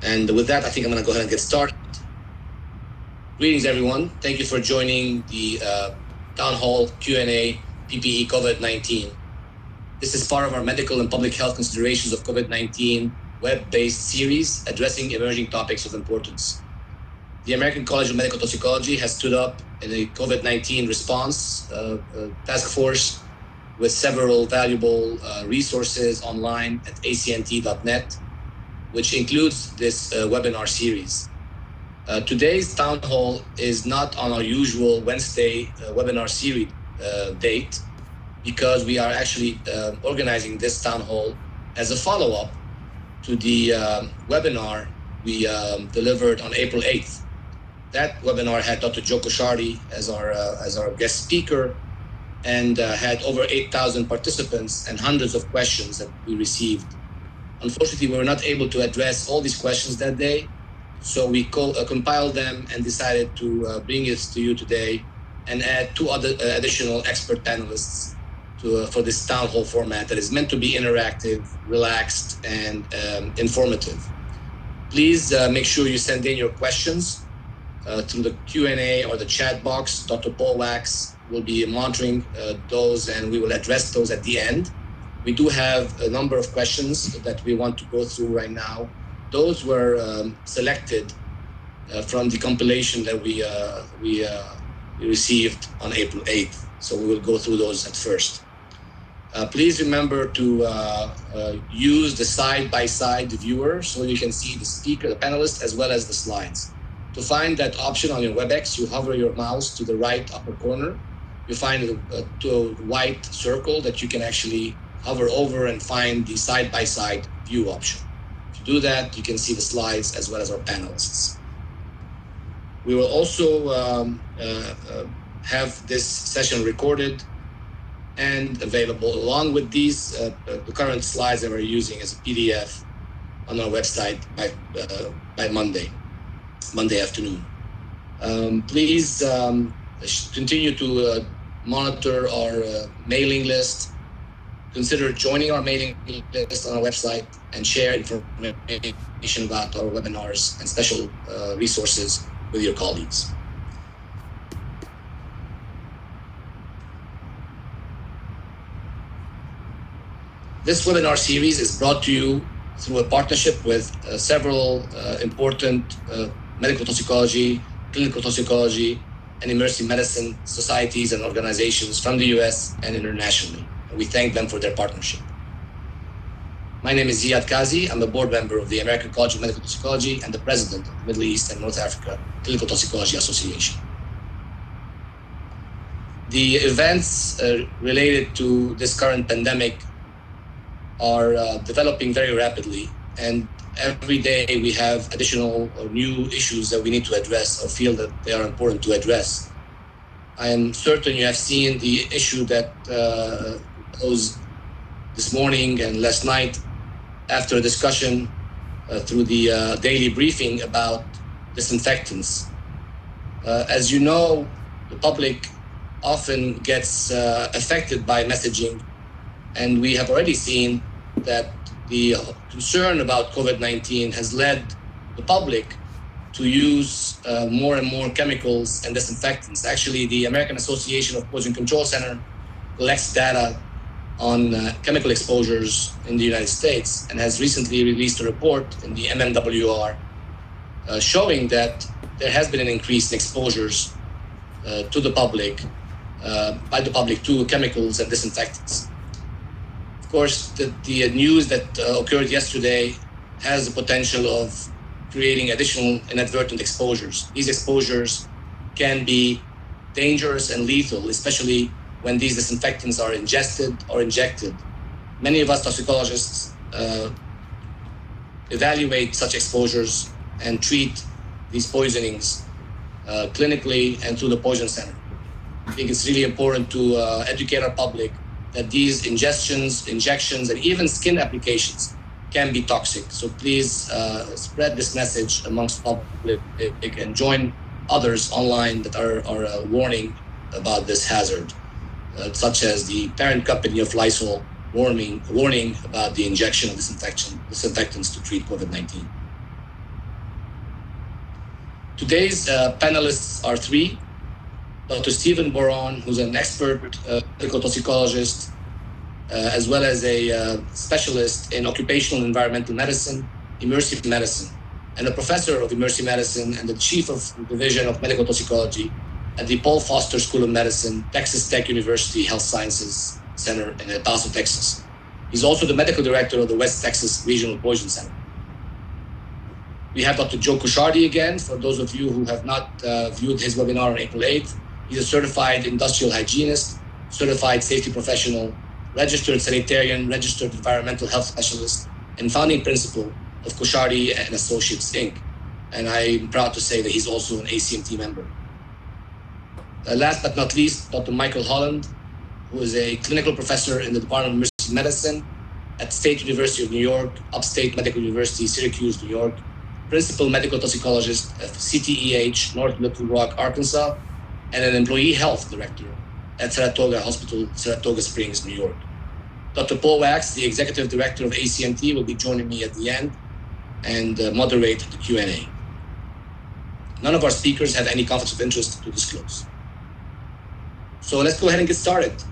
And with that, I think I'm going to go ahead and get started. Greetings, everyone. Thank you for joining the Town Hall Q&A PPE COVID-19. This is part of our medical and public health considerations of COVID-19 web-based series addressing emerging topics of importance. The American College of Medical Toxicology has stood up in a COVID-19 response task force with several valuable resources online at acmt.net, which includes this webinar series. Today's town hall is not on our usual Wednesday webinar series date, because we are actually organizing this town hall as a follow-up to the webinar we delivered on April 8th. That webinar had Dr. Joe Koshardi as our guest speaker, and had over 8,000 participants and hundreds of questions that we received. Unfortunately, we were not able to address all these questions that day, so we compiled them and decided to bring it to you today and add two other additional expert panelists for this town hall format that is meant to be interactive, relaxed, and informative. Please make sure you send in your questions through the Q&A or the chat box. Dr. Paul Wax will be monitoring those, and we will address those at the end. We do have a number of questions that we want to go through right now. Those were selected from the compilation that we received on April 8th. So we will go through those at first. Please remember to use the side-by-side viewer so you can see the speaker, the panelist, as well as the slides. To find that option on your WebEx, you hover your mouse to the right upper corner. You find a white circle that you can actually hover over and find the side-by-side view option. If you do that, you can see the slides as well as our panelists. We will also have this session recorded and available along with these the current slides that we're using as a PDF on our website by Monday afternoon. Please continue to monitor our mailing list. Consider joining our mailing list on our website and share information about our webinars and special resources with your colleagues. This webinar series is brought to you through a partnership with several important medical toxicology, clinical toxicology, and emergency medicine societies and organizations from the US and internationally. And we thank them for their partnership. My name is Ziad Kazzi. I'm a board member of the American College of Medical Toxicology and the president of the Middle East and North Africa Clinical Toxicology Association. The events related to this current pandemic are developing very rapidly, and every day we have additional or new issues that we need to address or feel that they are important to address. I am certain you have seen the issue that was this morning and last night after a discussion through the daily briefing about disinfectants. As you know, the public often gets affected by messaging, and we have already seen that the concern about COVID-19 has led the public to use more and more chemicals and disinfectants. Actually, the American Association of Poison Control Center collects data on chemical exposures in the United States and has recently released a report in the MMWR showing that there has been an increase in exposures to the public, by the public, to chemicals and disinfectants. Of course, the news that occurred yesterday has the potential of creating additional inadvertent exposures. These exposures can be dangerous and lethal, especially when these disinfectants are ingested or injected. Many of us toxicologists evaluate such exposures and treat these poisonings clinically and through the poison center. I think it's really important to educate our public that these injections, and even skin applications can be toxic. So please spread this message amongst public and join others online that are warning about this hazard, such as the parent company of Lysol warning about the injection of disinfectants to treat COVID-19. Today's panelists are three. Dr. Stephen Borron, who's an expert medical toxicologist, as well as a specialist in occupational and environmental medicine, immersive medicine, and a professor of immersive medicine and the chief of the division of medical toxicology at the Paul Foster School of Medicine, Texas Tech University Health Sciences Center in El Paso, Texas. He's also the medical director of the West Texas Regional Poison Center. We have Dr. Joe Cushardi again. For those of you who have not viewed his webinar on April 8th, he's a certified industrial hygienist, certified safety professional, registered sanitarian, registered environmental health specialist, and founding principal of Cushardi and Associates, Inc. And I'm proud to say that he's also an ACMT member. Last but not least, Dr. Michael Holland, who is a clinical professor in the Department of Emergency Medicine at State University of New York, Upstate Medical University, Syracuse, New York, principal medical toxicologist at CTEH, North Little Rock, Arkansas, and an employee health director at Saratoga Hospital, Saratoga Springs, New York. Dr. Paul Wax, the executive director of ACMT, will be joining me at the end and moderate the Q&A. None of our speakers have any conflicts of interest to disclose. So let's go ahead and get started.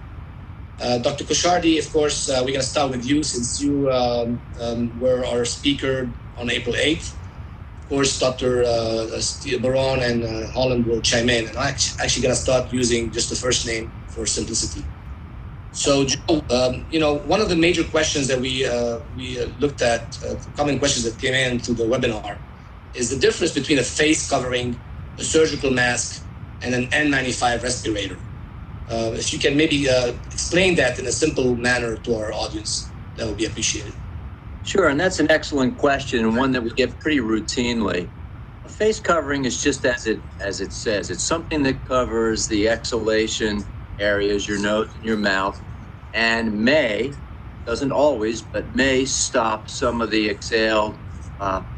Dr. Cushardi, of course, we're going to start with you since you were our speaker on April 8th. Of course, Dr. Borron and Holland will chime in. And I'm actually going to start using just the first name for simplicity. So, Joe, one of the major questions that we looked at, common questions that came in through the webinar, is the difference between a face covering, a surgical mask, and an N95 respirator. If you can maybe explain that in a simple manner to our audience, that would be appreciated. Sure, and that's an excellent question, and one that we get pretty routinely. A face covering is just as it says. It's something that covers the exhalation areas, your nose and your mouth, and doesn't always, but may stop some of the exhaled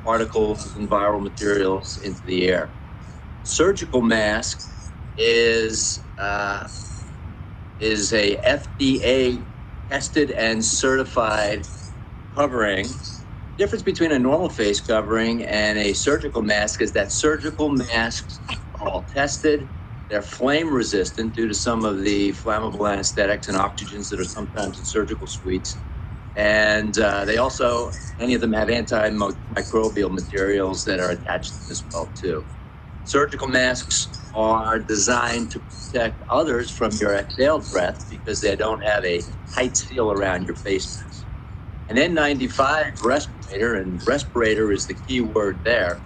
particles and viral materials into the air. Surgical mask is a FDA tested and certified covering. The difference between a normal face covering and a surgical mask is that surgical masks are all tested. They're flame resistant due to some of the flammable anesthetics and oxygens that are sometimes in surgical suites. And they also, many of them have antimicrobial materials that are attached to them as well too. Surgical masks are designed to protect others from your exhaled breath because they don't have a tight seal around your face mask. An N95 respirator, and respirator is the key word there,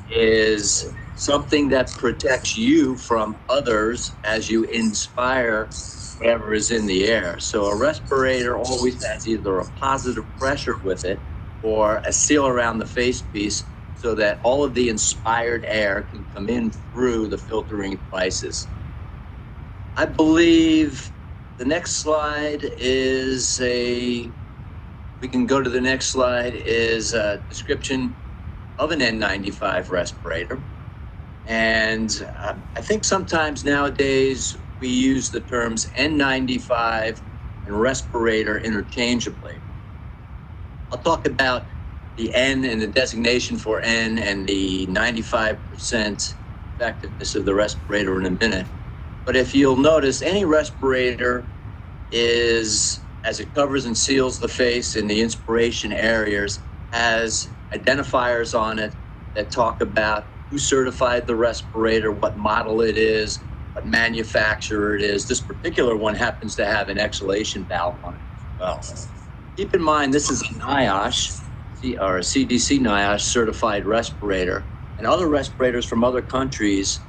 is something that protects you from others as you inspire whatever is in the air. So a respirator always has either a positive pressure with it or a seal around the face piece so that all of the inspired air can come in through the filtering devices. I believe the next slide is we can go to the next slide, is a description of an N95 respirator. And I think sometimes nowadays we use the terms N95 and respirator interchangeably. I'll talk about the N and the designation for N and the 95% effectiveness of the respirator in a minute. But if you'll notice, any respirator is, as it covers and seals the face in the inspiration areas, has identifiers on it that talk about who certified the respirator, what model it is, what manufacturer it is. This particular one happens to have an exhalation valve on it as well. Keep in mind, this is a NIOSH, or a CDC NIOSH certified respirator, and other respirators from other countries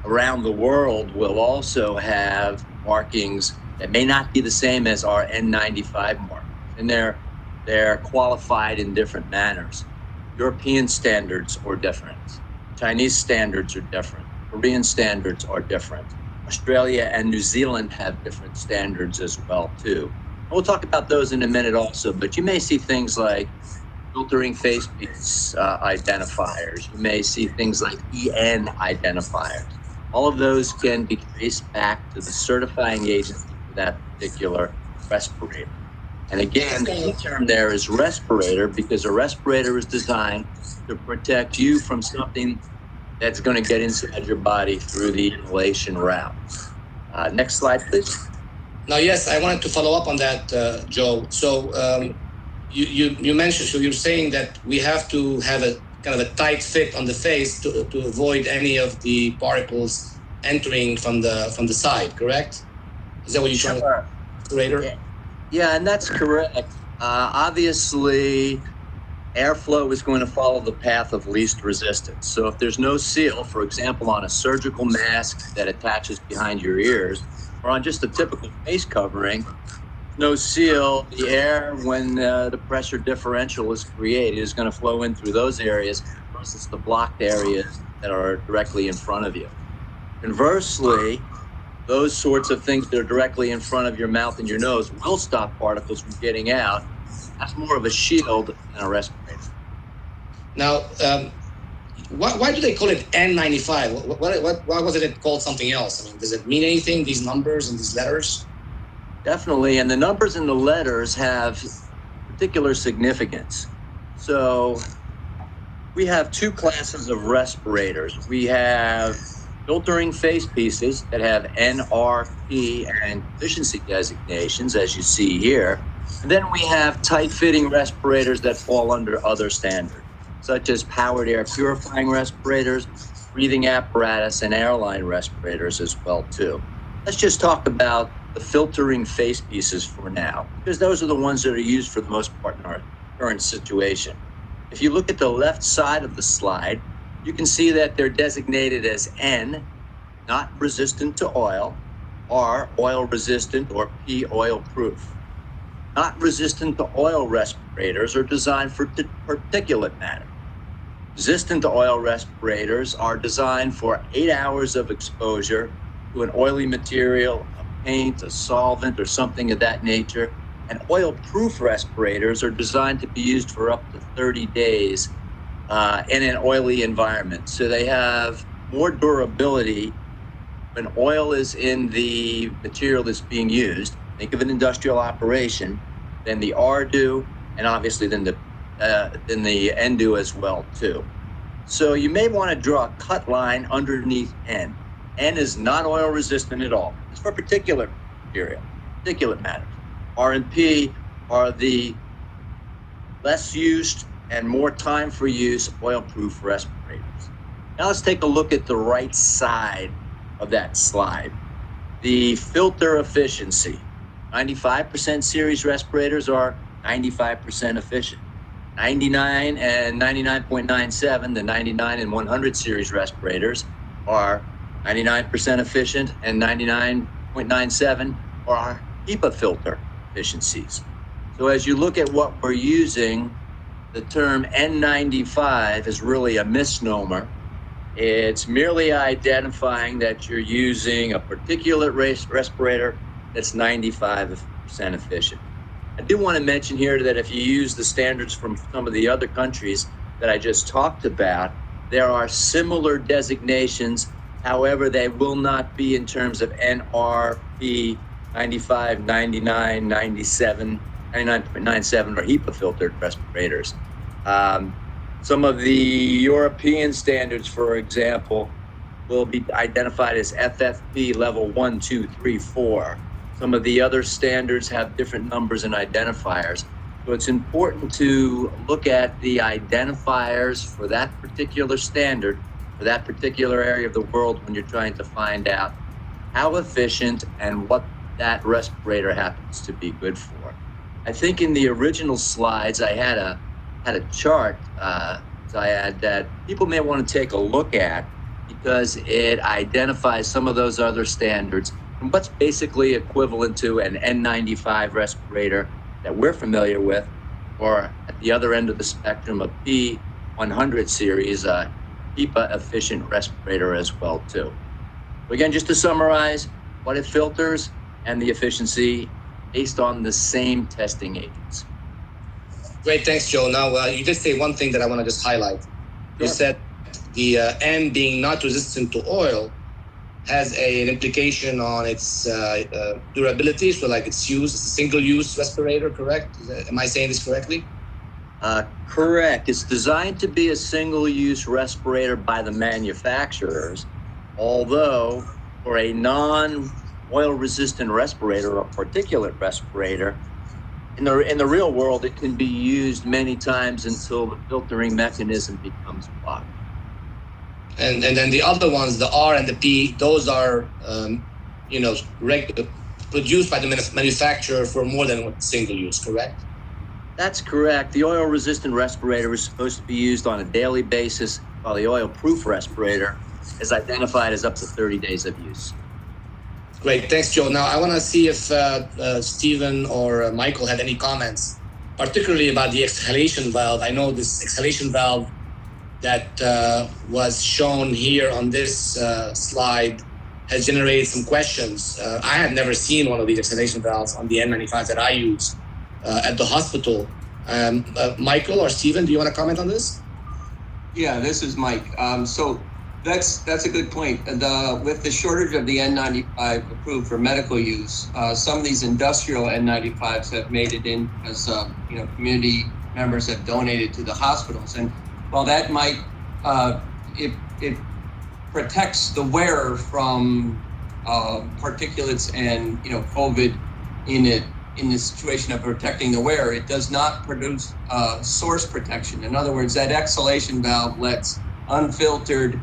around the world will also have markings that may not be the same as our N95 markings, and they're qualified in different manners. European standards are different. Chinese standards are different. Korean standards are different. Australia and New Zealand have different standards as well too. We'll talk about those in a minute also, but you may see things like filtering face piece identifiers. You may see things like EN identifiers. All of those can be traced back to the certifying agency for that particular respirator. And again, the key term there is respirator because a respirator is designed to protect you from something that's going to get inside your body through the inhalation route. Next slide, please. Now, yes, I wanted to follow up on that, Joe. So you mentioned, so you're saying that we have to have a kind of a tight fit on the face to avoid any of the particles entering from the side, correct? Is that what you're trying to say, Moderator? Yeah, and that's correct. Obviously, airflow is going to follow the path of least resistance. So if there's no seal, for example, on a surgical mask that attaches behind your ears, or on just a typical face covering, no seal, the air, when the pressure differential is created, is going to flow in through those areas versus the blocked areas that are directly in front of you. Conversely, those sorts of things that are directly in front of your mouth and your nose will stop particles from getting out. That's more of a shield than a respirator. Now, why do they call it N95? Why wasn't it called something else? I mean, does it mean anything, these numbers and these letters? Definitely, and the numbers and the letters have particular significance. So we have two classes of respirators. We have filtering face pieces that have NRP and efficiency designations, as you see here. And then we have tight-fitting respirators that fall under other standards, such as powered air purifying respirators, breathing apparatus, and airline respirators as well, too. Let's just talk about the filtering face pieces for now, because those are the ones that are used for the most part in our current situation. If you look at the left side of the slide, you can see that they're designated as N, not resistant to oil, R, oil resistant, or P, oil proof. Not resistant to oil respirators are designed for particulate matter. Resistant to oil respirators are designed for 8 hours of exposure to an oily material, a paint, a solvent, or something of that nature. And oil-proof respirators are designed to be used for up to 30 days in an oily environment. So they have more durability when oil is in the material that's being used. Think of an industrial operation, then the R do, and obviously then the N do as well too. So you may want to draw a cut line underneath N. N is not oil resistant at all. It's for particulate material, particulate matter. R and P are the less used and more time for use oil-proof respirators. Now let's take a look at the right side of that slide. The filter efficiency. 95% series respirators are 95% efficient. 99 and 99.97, the 99 and 100 series respirators are 99% efficient, and 99.97 are HEPA filter efficiencies. So as you look at what we're using, the term N95 is really a misnomer. It's merely identifying that you're using a particulate respirator that's 95% efficient. I do want to mention here that if you use the standards from some of the other countries that I just talked about, there are similar designations. However, they will not be in terms of NRP 95, 99, 97, 99.97 or HEPA filtered respirators. Some of the European standards, for example, will be identified as FFP level 1, 2, 3, 4. Some of the other standards have different numbers and identifiers. So it's important to look at the identifiers for that particular standard, for that particular area of the world when you're trying to find out how efficient and what that respirator happens to be good for. I think in the original slides, I had a chart, Ziad, that people may want to take a look at because it identifies some of those other standards and what's basically equivalent to an N95 respirator that we're familiar with, or at the other end of the spectrum, a P100 series, HEPA efficient respirator as well too. So again, just to summarize, what it filters and the efficiency based on the same testing agents. Great, thanks, Joe. Now, you did say one thing that I want to just highlight. You said the N being not resistant to oil has an implication on its durability, so like its use. It's a single-use respirator, correct? Am I saying this correctly? Correct. It's designed to be a single-use respirator by the manufacturers, although for a non-oil-resistant respirator or particulate respirator, in the real world, it can be used many times until the filtering mechanism becomes clogged. And then the other ones, the R and the P, those are produced by the manufacturer for more than one single use, correct? That's correct. The oil-resistant respirator is supposed to be used on a daily basis, while the oil-proof respirator is identified as up to 30 days of use. Great, thanks, Joe. Now, I want to see if Stephen or Michael had any comments, particularly about the exhalation valve. I know this exhalation valve that was shown here on this slide has generated some questions. I have never seen one of these exhalation valves on the N95 that I use at the hospital. Michael or Stephen, do you want to comment on this? Yeah, this is Mike. So that's a good point. With the shortage of the N95 approved for medical use, some of these industrial N95s have made it in as community members have donated to the hospitals. And while that might it protects the wearer from particulates and COVID in the situation of protecting the wearer, it does not produce source protection. In other words, that exhalation valve lets unfiltered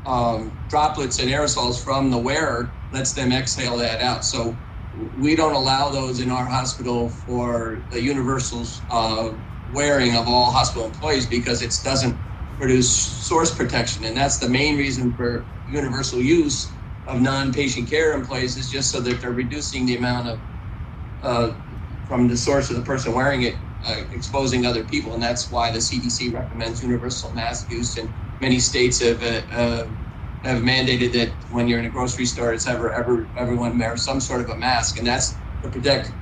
droplets and aerosols from the wearer, lets them exhale that out. So we don't allow those in our hospital for the universal wearing of all hospital employees because it doesn't produce source protection. And that's the main reason for universal use of non-patient care employees, is just so that they're reducing the amount of from the source of the person wearing it, exposing other people. And that's why the CDC recommends universal mask use. And many states have mandated that when you're in a grocery store, it's everyone wear some sort of a mask. And that's to protect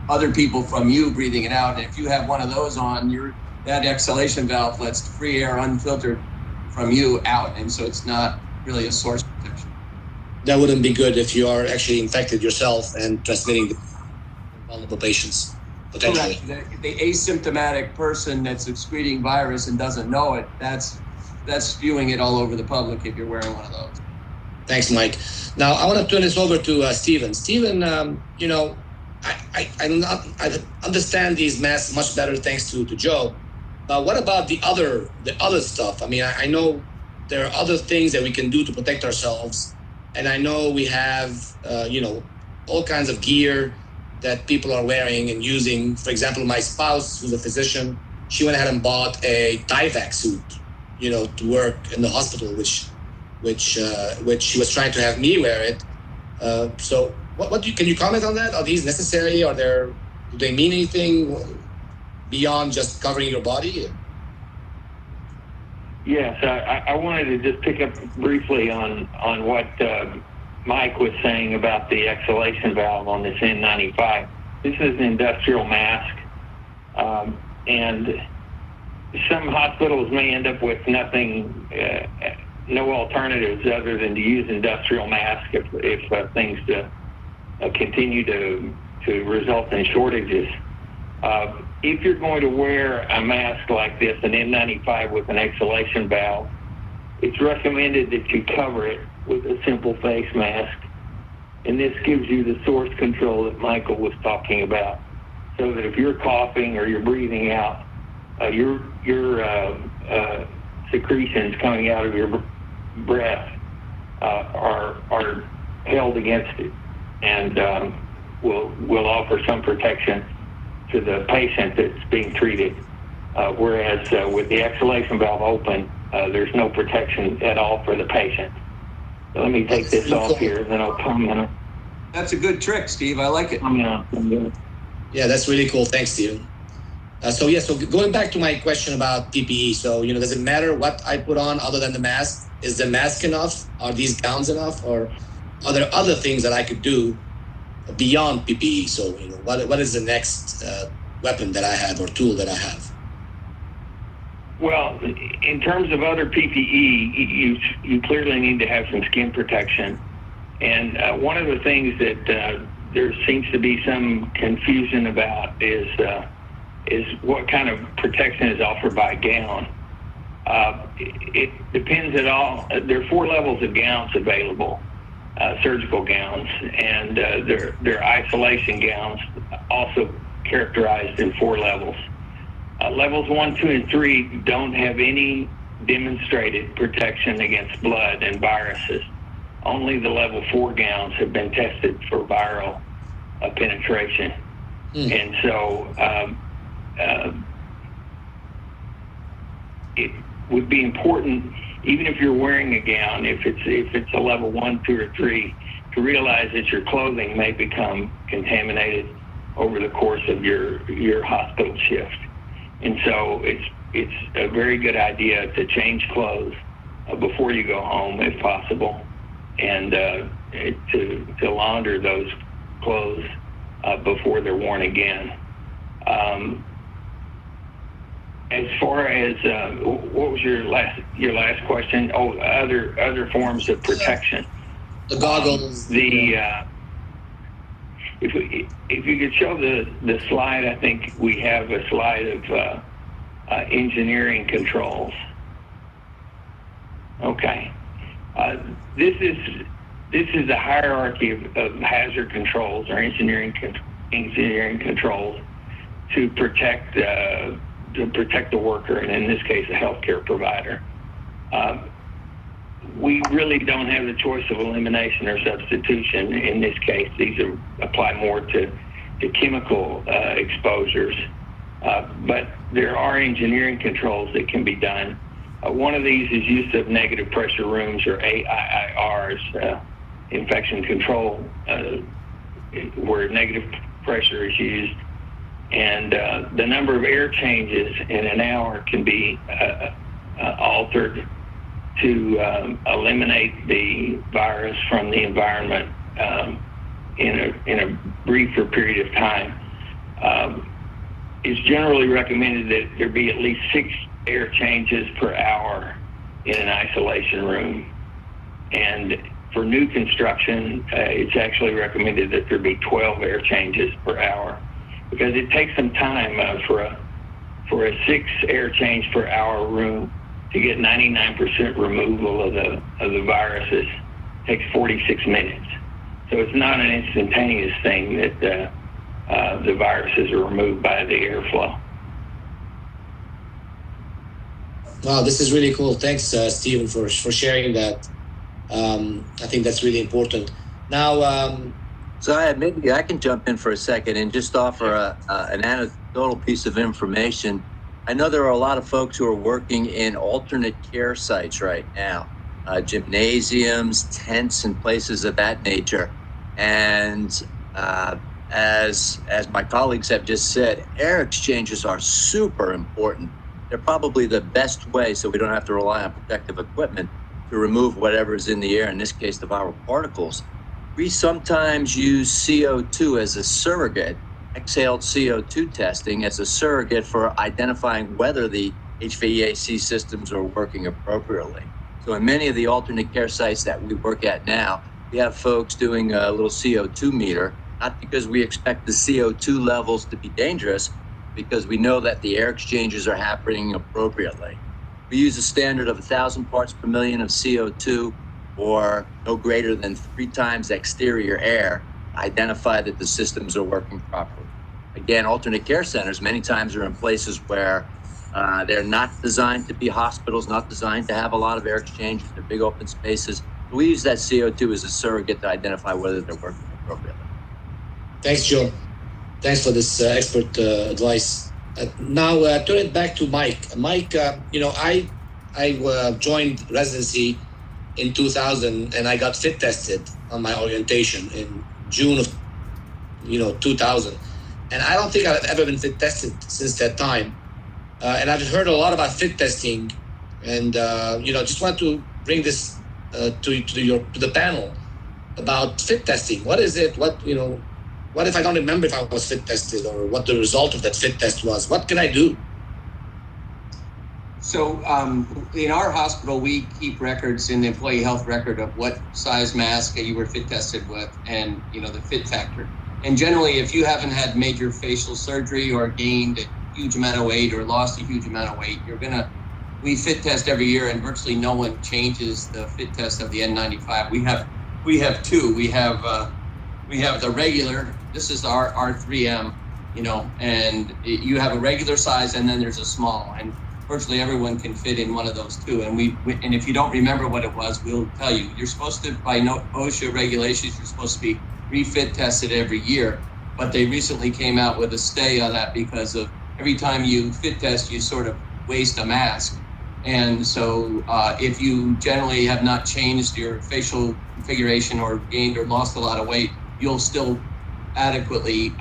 other people from you breathing it out. And if you have one of those on, that exhalation valve lets free air unfiltered from you out. And so it's not really a source protection. That wouldn't be good if you are actually infected yourself and transmitting the vulnerable patients, potentially. Correct. The asymptomatic person that's excreting virus and doesn't know it, that's spewing it all over the public if you're wearing one of those. Thanks, Mike. Now, I want to turn this over to Stephen. Stephen, I understand these masks much better thanks to Joe. What about the other stuff? I mean, I know there are other things that we can do to protect ourselves. And I know we have, all kinds of gear that people are wearing and using. For example, my spouse, who's a physician, she went ahead and bought a Tyvek suit, to work in the hospital, which she was trying to have me wear it. So can you comment on that? Are these necessary? Do they mean anything beyond just covering your body? Yes, I wanted to just pick up briefly on what Mike was saying about the exhalation valve on this N95. This is an industrial mask, and some hospitals may end up with no alternatives other than to use industrial masks if things continue to result in shortages. If you're going to wear a mask like this, an N95 with an exhalation valve, it's recommended that you cover it with a simple face mask. And this gives you the source control that Michael was talking about, so that if you're coughing or you're breathing out, your secretions coming out of your breath are held against it, and will offer some protection to the patient that's being treated. Whereas with the exhalation valve open, there's no protection at all for the patient. So let me take this off here, and then I'll comment. That's a good trick, Steve. I like it. Yeah, that's really cool. Thanks, Steve. So going back to my question about PPE. So, does it matter what I put on other than the mask? Is the mask enough? Are these gowns enough? Or are there other things that I could do beyond PPE? So, what is the next weapon that I have or tool that I have? Well, in terms of other PPE, you clearly need to have some skin protection. And one of the things that there seems to be some confusion about is is what kind of protection is offered by a gown. It depends at all. There are 4 levels of gowns available, surgical gowns, and they're isolation gowns, also characterized in 4 levels. Levels 1, 2, and 3 don't have any demonstrated protection against blood and viruses. Only the level 4 gowns have been tested for viral penetration. And so it would be important, even if you're wearing a gown, if it's a level 1, 2, or 3, to realize that your clothing may become contaminated over the course of your hospital shift. And so it's a very good idea to change clothes before you go home, if possible, and to launder those clothes before they're worn again. As far as what was your last question? Oh, other forms of protection. The goggles. If you could show the slide, I think we have a slide of engineering controls. Okay, this is the hierarchy of hazard controls or engineering controls to protect the worker, and in this case, a healthcare provider. We really don't have the choice of elimination or substitution in this case. These apply more to chemical exposures, but there are engineering controls that can be done. One of these is use of negative pressure rooms, or AIRs, infection control, where negative pressure is used. And the number of air changes in an hour can be altered to eliminate the virus from the environment in a briefer period of time. It's generally recommended that there be at least 6 air changes per hour in an isolation room. And for new construction, it's actually recommended that there be 12 air changes per hour, because it takes some time for a 6 air change per hour room to get 99% removal of the viruses. It takes 46 minutes. So it's not an instantaneous thing that the viruses are removed by the airflow. Wow, this is really cool. Thanks, Stephen, for sharing that. I think that's really important. Now, Ziad, maybe I can jump in for a second and just offer an anecdotal piece of information. I know there are a lot of folks who are working in alternate care sites right now, gymnasiums, tents, and places of that nature. And as my colleagues have just said, air exchanges are super important. They're probably the best way, so we don't have to rely on protective equipment to remove whatever is in the air, in this case, the viral particles. We sometimes use CO2 as a surrogate, exhaled CO2 testing as a surrogate for identifying whether the HVAC systems are working appropriately. So in many of the alternate care sites that we work at now, we have folks doing a little CO2 meter, not because we expect the CO2 levels to be dangerous, because we know that the air exchanges are happening appropriately. We use a standard of 1,000 parts per million of CO2 or no greater than 3 times exterior air to identify that the systems are working properly. Again, alternate care centers many times are in places where they're not designed to be hospitals, not designed to have a lot of air exchanges. They're big open spaces. So we use that CO2 as a surrogate to identify whether they're working appropriately. thanks, Joe. Thanks for this expert advice. Now, turn it back to Mike. Mike, I joined residency in 2000, and I got fit tested on my orientation in June of 2000. And I don't think I've ever been fit tested since that time. And I've heard a lot about fit testing, and just want to bring this to the panel about fit testing. What is it? What if I don't remember if I was fit tested, or what the result of that fit test was? What can I do? So in our hospital, we keep records in the employee health record of what size mask you were fit tested with, and the fit factor. And generally, if you haven't had major facial surgery or gained huge amount of weight or lost a huge amount of weight, we fit test every year, and virtually no one changes the fit test of the N95. We have two. We have the regular. This is our 3M, and you have a regular size, and then there's a small, and virtually everyone can fit in one of those two. And and if you don't remember what it was, we'll tell you. You're supposed to, by OSHA regulations, you're supposed to be refit tested every year. But they recently came out with a stay on that because of every time you fit test, you sort of waste a mask. And so if you generally have not changed your facial configuration or gained or lost a lot of weight, you'll still adequately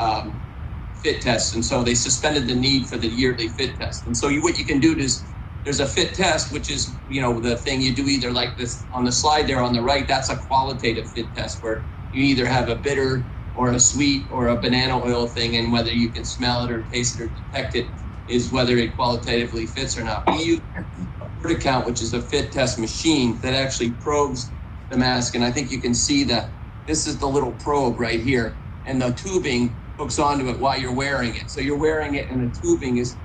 fit test. And so they suspended the need for the yearly fit test. And so what you can do is there's a fit test, which is, the thing you do either like this on the slide there on the right, that's a qualitative fit test where you either have a bitter or a sweet or a banana oil thing, and whether you can smell it or taste it or detect it is whether it qualitatively fits or not. We use a port count, which is a fit test machine that actually probes the mask. And I think you can see that this is the little probe right here, and the tubing hooks onto it while you're wearing it. So you're wearing it, and the tubing is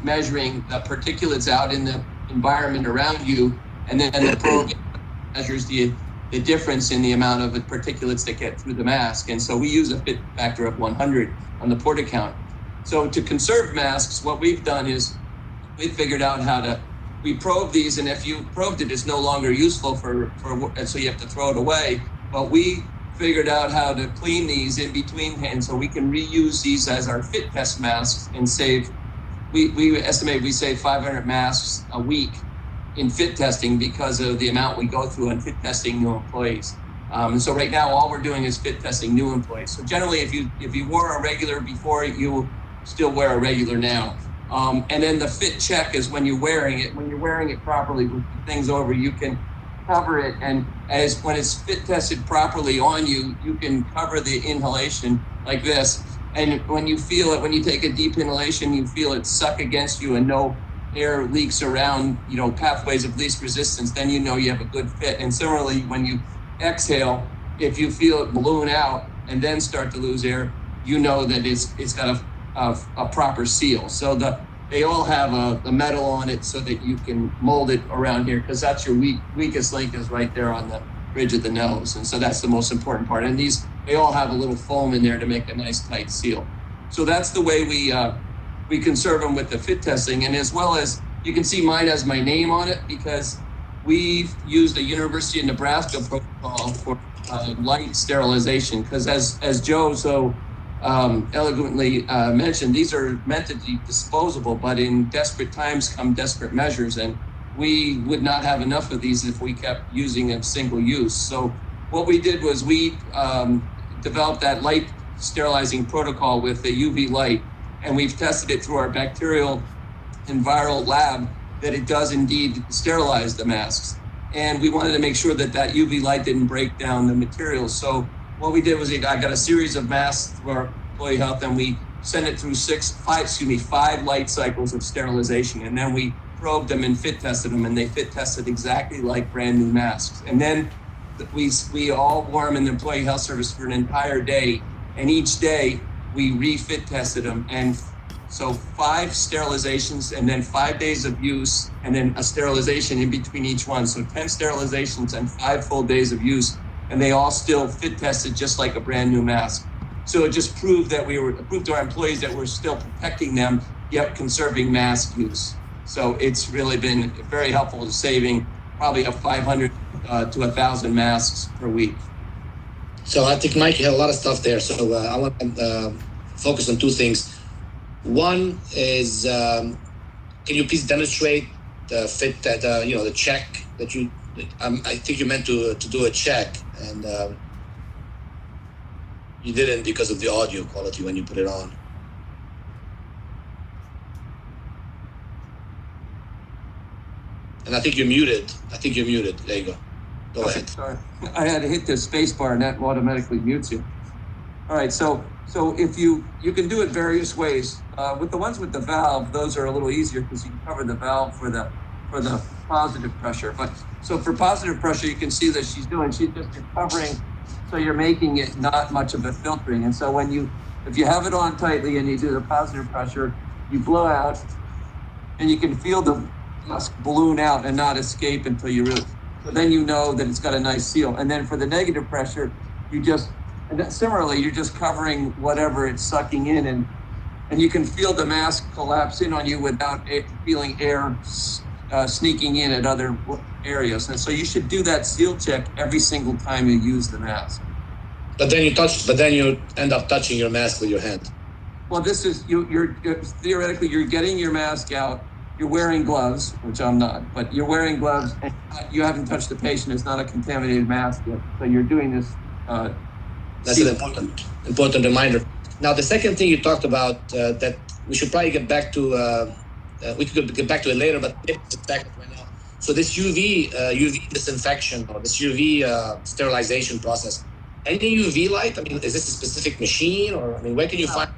measuring the particulates out in the environment around you, and then the probe measures the difference in the amount of the particulates that get through the mask. And so we use a fit factor of 100 on the port count. So to conserve masks, what we've done is we figured out we probe these, and if you probed it, it's no longer useful and so you have to throw it away. But we figured out how to clean these in between hands so we can reuse these as our fit test masks and we estimate we save 500 masks a week in fit testing because of the amount we go through in fit testing new employees. And so right now, all we're doing is fit testing new employees. So generally, if you wore a regular before, you still wear a regular now. And then the fit check is when you're wearing it. When you're wearing it properly with the things over, you can cover it. And when it's fit tested properly on you, you can cover the inhalation like this. And when you feel it, when you take a deep inhalation, you feel it suck against you and no air leaks around, pathways of least resistance, then you know you have a good fit. And similarly, when you exhale, if you feel it balloon out and then start to lose air, you know that it's got a proper seal. So they all have a metal on it so that you can mold it around here, because that's your weakest link is right there on the bridge of the nose. And so that's the most important part. And they all have a little foam in there to make a nice tight seal. So that's the way we conserve them with the fit testing. And as well as you can see mine has my name on it because we've used the University of Nebraska protocol for light sterilization. Because as Joe so elegantly mentioned, these are meant to be disposable, but in desperate times come desperate measures. And we would not have enough of these if we kept using them single use. So what we did was we developed that light sterilizing protocol with the UV light, and we've tested it through our bacterial and viral lab that it does indeed sterilize the masks. And we wanted to make sure that UV light didn't break down the materials. So what we did was I got a series of masks through our employee health, and we sent it through 5 light cycles of sterilization. And then we probed them and fit tested them, and they fit tested exactly like brand new masks. And then we all wore them in the employee health service for an entire day. And each day we refit tested them. And so 5 sterilizations and then 5 days of use and then a sterilization in between each one. So 10 sterilizations and 5 full days of use. And they all still fit tested just like a brand new mask. So it just proved to our employees that we're still protecting them, yet conserving mask use. So it's really been very helpful in saving probably 500 to 1,000 masks per week. So I think Mike had a lot of stuff there. So I want to focus on 2 things. One is, can you please demonstrate the fit that the check that you? I think you meant to do a check, and you didn't because of the audio quality when you put it on. And I think you're muted. There you go. Go ahead. Sorry, I had to hit the space bar, and that automatically mutes you. All right, so if you can do it various ways. With the ones with the valve, those are a little easier because you can cover the valve for the positive pressure. But so for positive pressure, you can see that she's just covering, so you're making it not much of a filtering. And so if you have it on tightly and you do the positive pressure, you blow out, and you can feel the mask balloon out and not escape until you really, so then you know that it's got a nice seal. And then for the negative pressure, similarly, you're just covering whatever it's sucking in, and you can feel the mask collapse in on you without feeling air sneaking in at other areas. And so you should do that seal check every single time you use the mask. But then you end up touching your mask with your hand. Well, this is, you're theoretically, you're getting your mask out, you're wearing gloves, which I'm not, but you're wearing gloves, and you haven't touched the patient. It's not a contaminated mask yet. So you're doing this. That's an important reminder. Now, the second thing you talked about that we should probably get back to, we could get back to it later, but back right now. So this UV disinfection or this UV sterilization process, any UV light? I mean, is this a specific machine, or I mean, where can you find?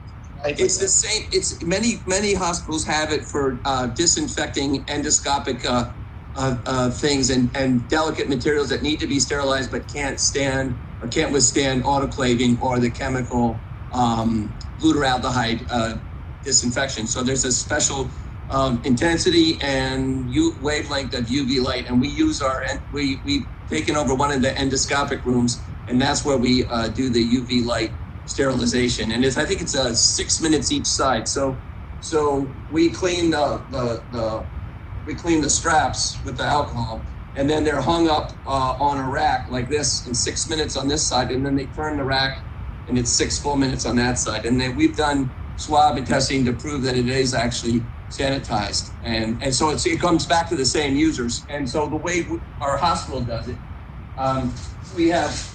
It's the same. It's many hospitals have it for disinfecting endoscopic things and delicate materials that need to be sterilized but can't withstand autoclaving or the chemical glutaraldehyde disinfection. So there's a special intensity and wavelength of UV light, and we've taken over one of the endoscopic rooms, and that's where we do the UV light sterilization. And I think it's 6 minutes each side. So we clean the straps with the alcohol, and then they're hung up on a rack like this in 6 minutes on this side, and then they turn the rack, and it's 6 full minutes on that side. And then we've done swab testing to prove that it is actually sanitized, and so it comes back to the same users. And so the way our hospital does it, we have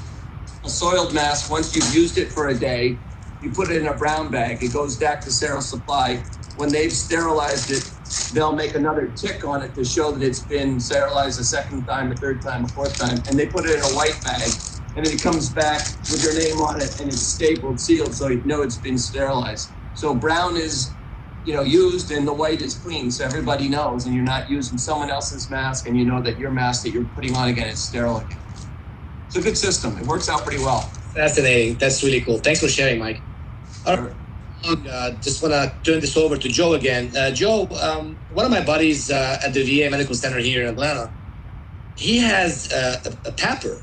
a soiled mask. Once you've used it for a day, you put it in a brown bag. It goes back to sterile supply. When they've sterilized it, they'll make another tick on it to show that it's been sterilized a second time, a third time, a fourth time, and they put it in a white bag, and then it comes back with your name on it, and it's stapled, sealed, so you know it's been sterilized. So brown is, used, and the white is clean, so everybody knows, and you're not using someone else's mask, and you know that your mask that you're putting on again is sterile again. It's a good system. It works out pretty well. Fascinating. That's really cool. Thanks for sharing, Mike. Sure. Just want to turn this over to Joe again. Joe, one of my buddies at the VA Medical Center here in Atlanta, he has a PAPR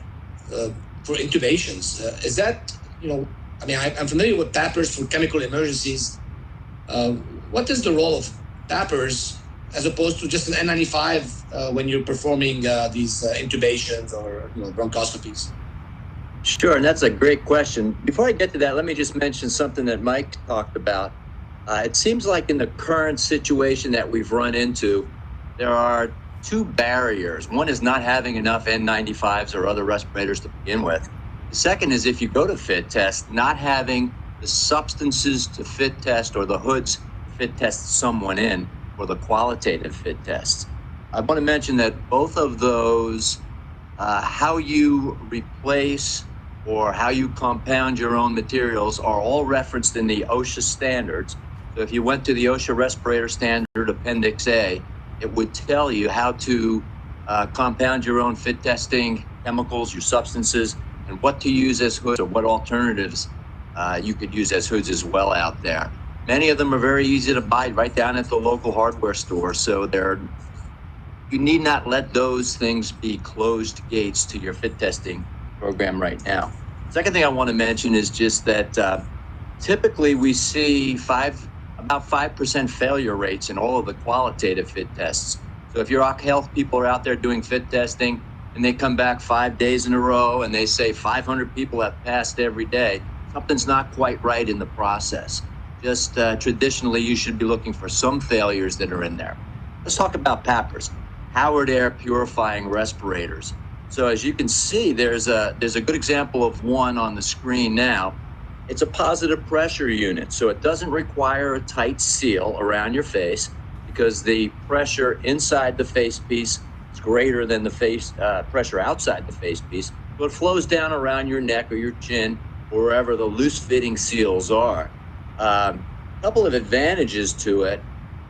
for intubations. Is that, I'm familiar with PAPRs for chemical emergencies. What is the role of PAPRs as opposed to just an N95 when you're performing these intubations or bronchoscopies? Sure, and that's a great question. Before I get to that, let me just mention something that Mike talked about. It seems like in the current situation that we've run into, there are two barriers. One is not having enough N95s or other respirators to begin with. The second is if you go to fit test, not having the substances to fit test or the hoods to fit test someone in for the qualitative fit tests. I want to mention that both of those, how you replace or how you compound your own materials are all referenced in the OSHA standards. So if you went to the OSHA respirator standard Appendix A, it would tell you how to compound your own fit testing chemicals, your substances, and what to use as hoods or what alternatives you could use as hoods as well out there. Many of them are very easy to buy right down at the local hardware store. So you need not let those things be closed gates to your fit testing program right now. Second thing I want to mention is just that typically we see about 5% failure rates in all of the qualitative fit tests. So if your health people are out there doing fit testing and they come back 5 days in a row and they say 500 people have passed every day, something's not quite right in the process. Just traditionally, you should be looking for some failures that are in there. Let's talk about PAPRs, Howard Air Purifying Respirators. So as you can see, there's a good example of one on the screen now. It's a positive pressure unit, so it doesn't require a tight seal around your face because the pressure inside the face piece is greater than the face pressure outside the face piece. So it flows down around your neck or your chin, or wherever the loose-fitting seals are. A couple of advantages to it.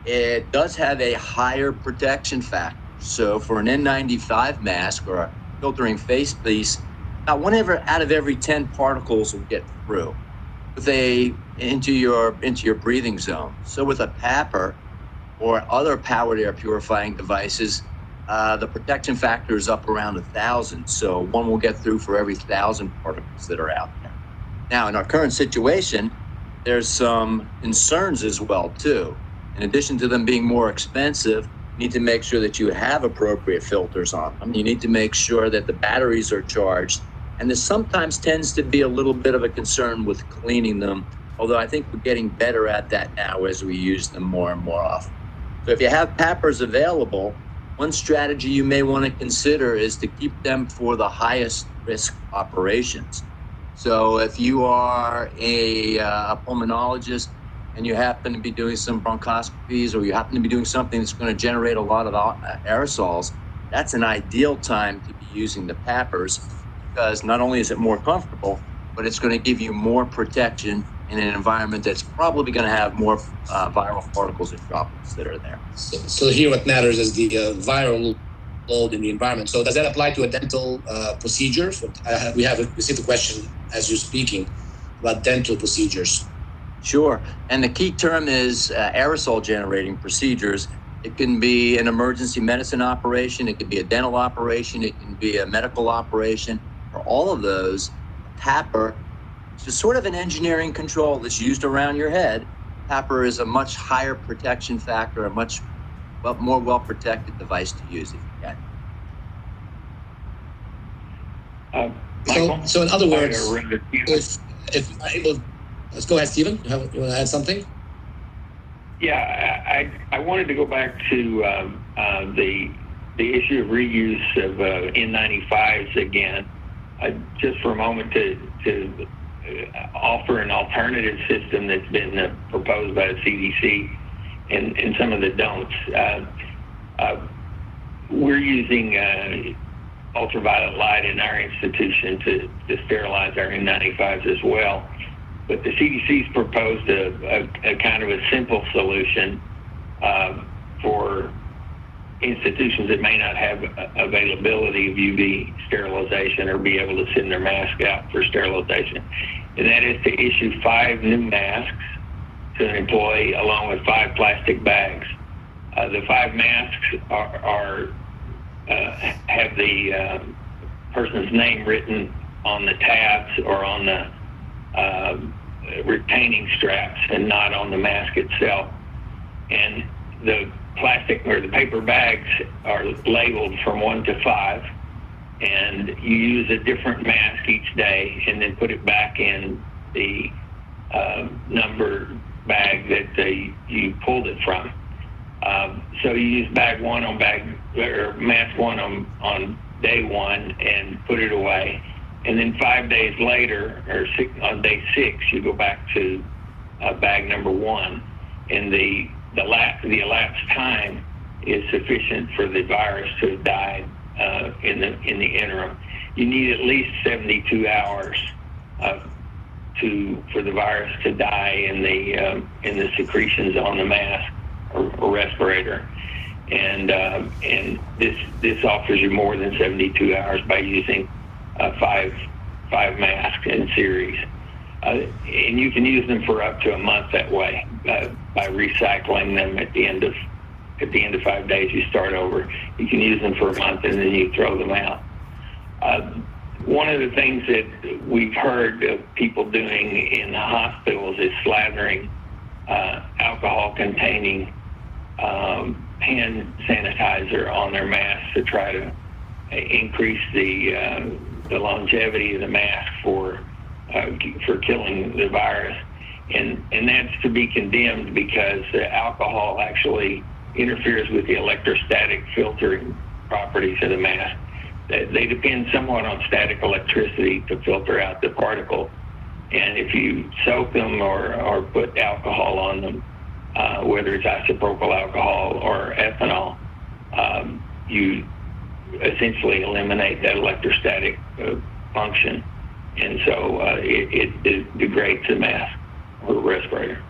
It does have a higher protection factor. So for an N95 mask or a filtering face piece, about 1 out of every 10 particles will get through. With a into your breathing zone. So with a PAPR or other powered air purifying devices, the protection factor is up around 1,000. So one will get through for every 1,000 particles that are out there. Now, in our current situation, there's some concerns as well, too. In addition to them being more expensive, you need to make sure that you have appropriate filters on them. You need to make sure that the batteries are charged. And there sometimes tends to be a little bit of a concern with cleaning them, although I think we're getting better at that now as we use them more and more often. So if you have PAPRs available, one strategy you may want to consider is to keep them for the highest risk operations. So if you are a pulmonologist and you happen to be doing some bronchoscopies, or you happen to be doing something that's going to generate a lot of aerosols, that's an ideal time to be using the PAPRs, because not only is it more comfortable, but it's going to give you more protection in an environment that's probably going to have more viral particles and droplets that are there. So here what matters is the viral load in the environment. So does that apply to a dental procedure? We received a question as you're speaking about dental procedures. Sure. And the key term is aerosol generating procedures. It can be an emergency medicine operation. It could be a dental operation. It can be a medical operation. For all of those, PAPR, which is sort of an engineering control that's used around your head. PAPR is a much higher protection factor, a much more well-protected device to use if you can. So in other words, if I'm able, let's go ahead, Stephen. You want to add something? Yeah, I wanted to go back to the issue of reuse of N95s again, just for a moment to offer an alternative system that's been proposed by the CDC and some of the don'ts. We're using ultraviolet light in our institution to sterilize our N95s as well. But the CDC's proposed a kind of a simple solution for institutions that may not have availability of UV sterilization or be able to send their mask out for sterilization. And that is to issue 5 new masks to an employee along with 5 plastic bags. The 5 masks have the person's name written on the tabs or on the retaining straps and not on the mask itself. And the plastic or the paper bags are labeled from 1 to 5, and you use a different mask each day and then put it back in the number bag that you pulled it from. So you use bag 1 on mask 1 on day 1 and put it away. And then 5 days later, or on day 6, you go back to bag number 1, and the elapsed time is sufficient for the virus to have died in the interim. You need at least 72 hours for the virus to die in the secretions on the mask or respirator, and this offers you more than 72 hours by using 5 masks in series, and you can use them for up to a month that way by recycling them at the end of 5 days. You start over. You can use them for a month and then you throw them out. One of the things that we've heard of people doing in the hospitals is slathering alcohol-containing hand sanitizer on their masks to try to increase the longevity of the mask for killing the virus, and that's to be condemned because the alcohol actually interferes with the electrostatic filtering properties of the mask. They depend somewhat on static electricity to filter out the particle, and if you soak them or put alcohol on them, whether it's isopropyl alcohol or ethanol, you essentially eliminate that electrostatic function, and so it degrades the mask or respirator.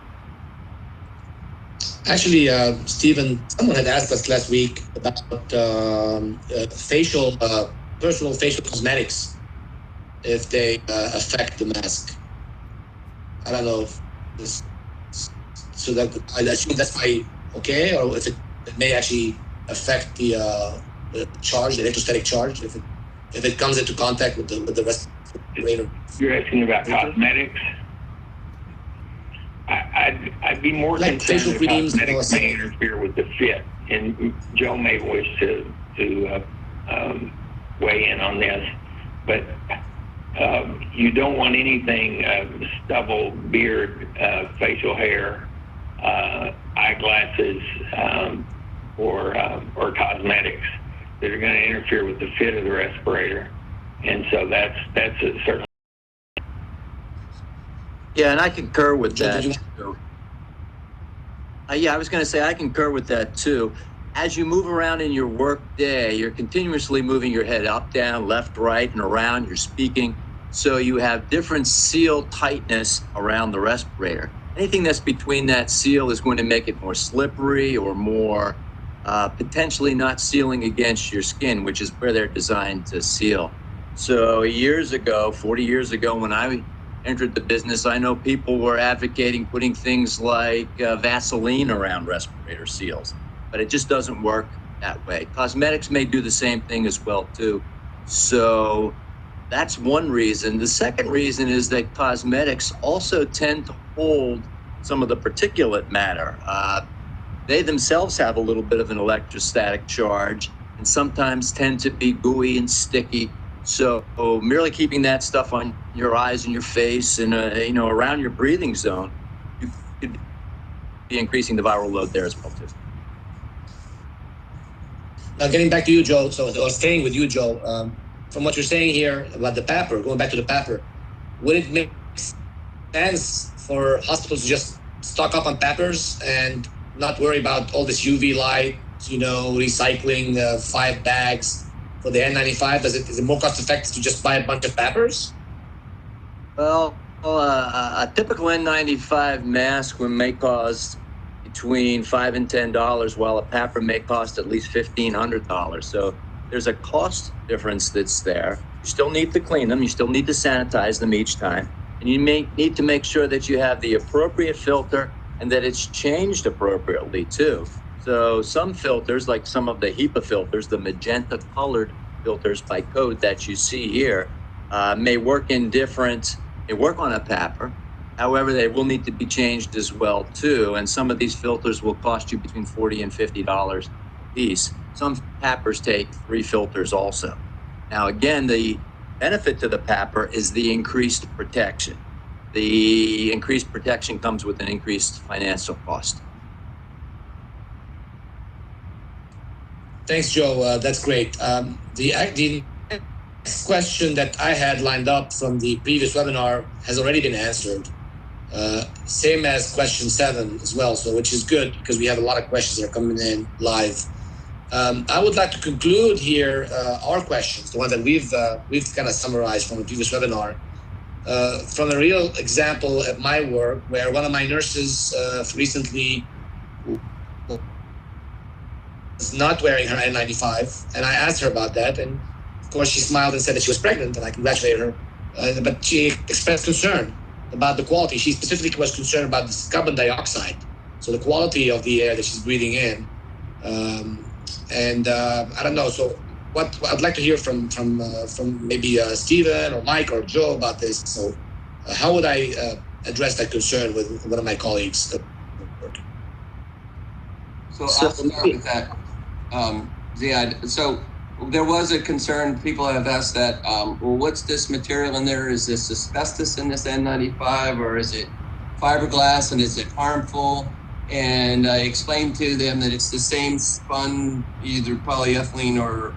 Actually, Stephen, someone had asked us last week about personal facial cosmetics, if they affect the mask. I don't know if So that I assume that's my okay, or if it may actually affect the charge, the electrostatic charge, if it comes into contact with the respirator. You're asking about cosmetics? I'd be more like concerned facial if creams, cosmetics may interfere with the fit, and Joe may wish to weigh in on this, but you don't want anything stubble, beard, facial hair, eyeglasses, or cosmetics that are going to interfere with the fit of the respirator, and so that's certainly. Yeah, and I concur with Joe, that. did Yeah, I was going to say I concur with that too. As you move around in your work day, you're continuously moving your head up, down, left, right, and around. You're speaking. So you have different seal tightness around the respirator. Anything that's between that seal is going to make it more slippery or more potentially not sealing against your skin, which is where they're designed to seal. So years ago, 40 years ago, when I entered the business, I know people were advocating putting things like Vaseline around respirator seals, but it just doesn't work that way. Cosmetics may do the same thing as well too. So that's one reason. The second reason is that cosmetics also tend to hold some of the particulate matter. They themselves have a little bit of an electrostatic charge and sometimes tend to be gooey and sticky. So merely keeping that stuff on your eyes and your face and around your breathing zone, you could be increasing the viral load there as well too. Now, getting back to you, Joe, or staying with you, Joe, from what you're saying here about the PAPR, going back to the PAPR, would it make sense for hospitals to just stock up on PAPRs and not worry about all this UV light, recycling 5 bags for the N95? Is it more cost effective to just buy a bunch of PAPRs? Well, a typical N95 mask may cost between $5 and $10, while a PAPR may cost at least $1,500. So there's a cost difference that's there. You still need to clean them. You still need to sanitize them each time. And you may need to make sure that you have the appropriate filter and that it's changed appropriately too. So some filters, like some of the HEPA filters, the magenta colored filters by code that you see here, may work on a PAPR. However, they will need to be changed as well too. And some of these filters will cost you between $40 and $50 a piece. Some PAPRs take 3 filters also. Now, again, the benefit to the PAPR is the increased protection. The increased protection comes with an increased financial cost. Thanks, Joe. That's great. The next question that I had lined up from the previous webinar has already been answered. Same as question 7 as well, so which is good because we have a lot of questions that are coming in live. I would like to conclude here our questions, the one that we've kind of summarized from the previous webinar, from a real example at my work where one of my nurses recently was not wearing her N95, and I asked her about that, and of course she smiled and said that she was pregnant, and I congratulated her, but she expressed concern about the quality. She specifically was concerned about this carbon dioxide, so the quality of the air that she's breathing in. I don't know. So, what I'd like to hear from maybe Stephen or Mike or Joe about this. So, how would I address that concern with one of my colleagues? So I'll start with that, Ziad. So there was a concern. People have asked that. Well, what's this material in there? Is this asbestos in this N95, or is it fiberglass, and is it harmful? And I explained to them that it's the same spun, either polyethylene or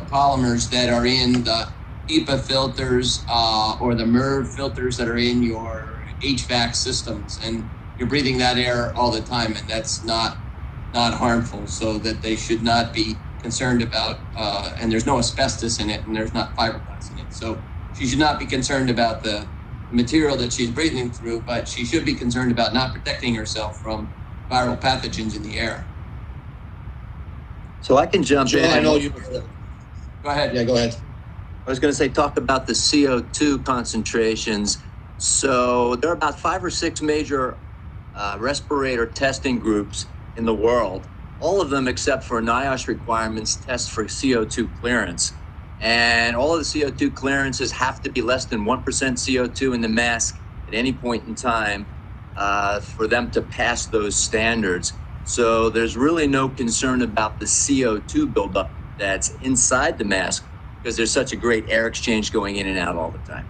polymers that are in the HEPA filters or the MERV filters that are in your HVAC systems. And you're breathing that air all the time, and that's not harmful, so that they should not be concerned about, and there's no asbestos in it, and there's not fiberglass in it. So she should not be concerned about the material that she's breathing through, but she should be concerned about not protecting herself from viral pathogens in the air. So I can jump Joe, in. I know you. Go ahead. Yeah, go ahead. I was going to say, talk about the CO2 concentrations So there are about 5 or 6 major respirator testing groups in the world. All of them, except for NIOSH requirements, test for CO2 clearance. And all of the CO2 clearances have to be less than 1% CO2 in the mask at any point in time for them to pass those standards. So there's really no concern about the CO2 buildup that's inside the mask because there's such a great air exchange going in and out all the time.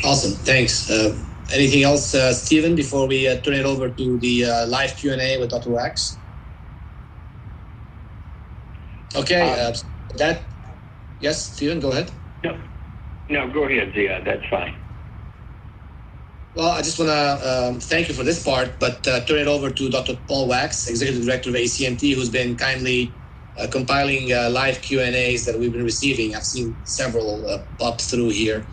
Awesome, thanks. Anything else, Stephen, before we turn it over to the live Q&A with Dr. Wax? Okay, yes, Stephen, go ahead. No, go ahead, Ziad, that's fine. Well, I just want to thank you for this part, but turn it over to Dr. Paul Wax, Executive Director of ACMT, who's been kindly compiling live Q&As that we've been receiving. I've seen several pop through here,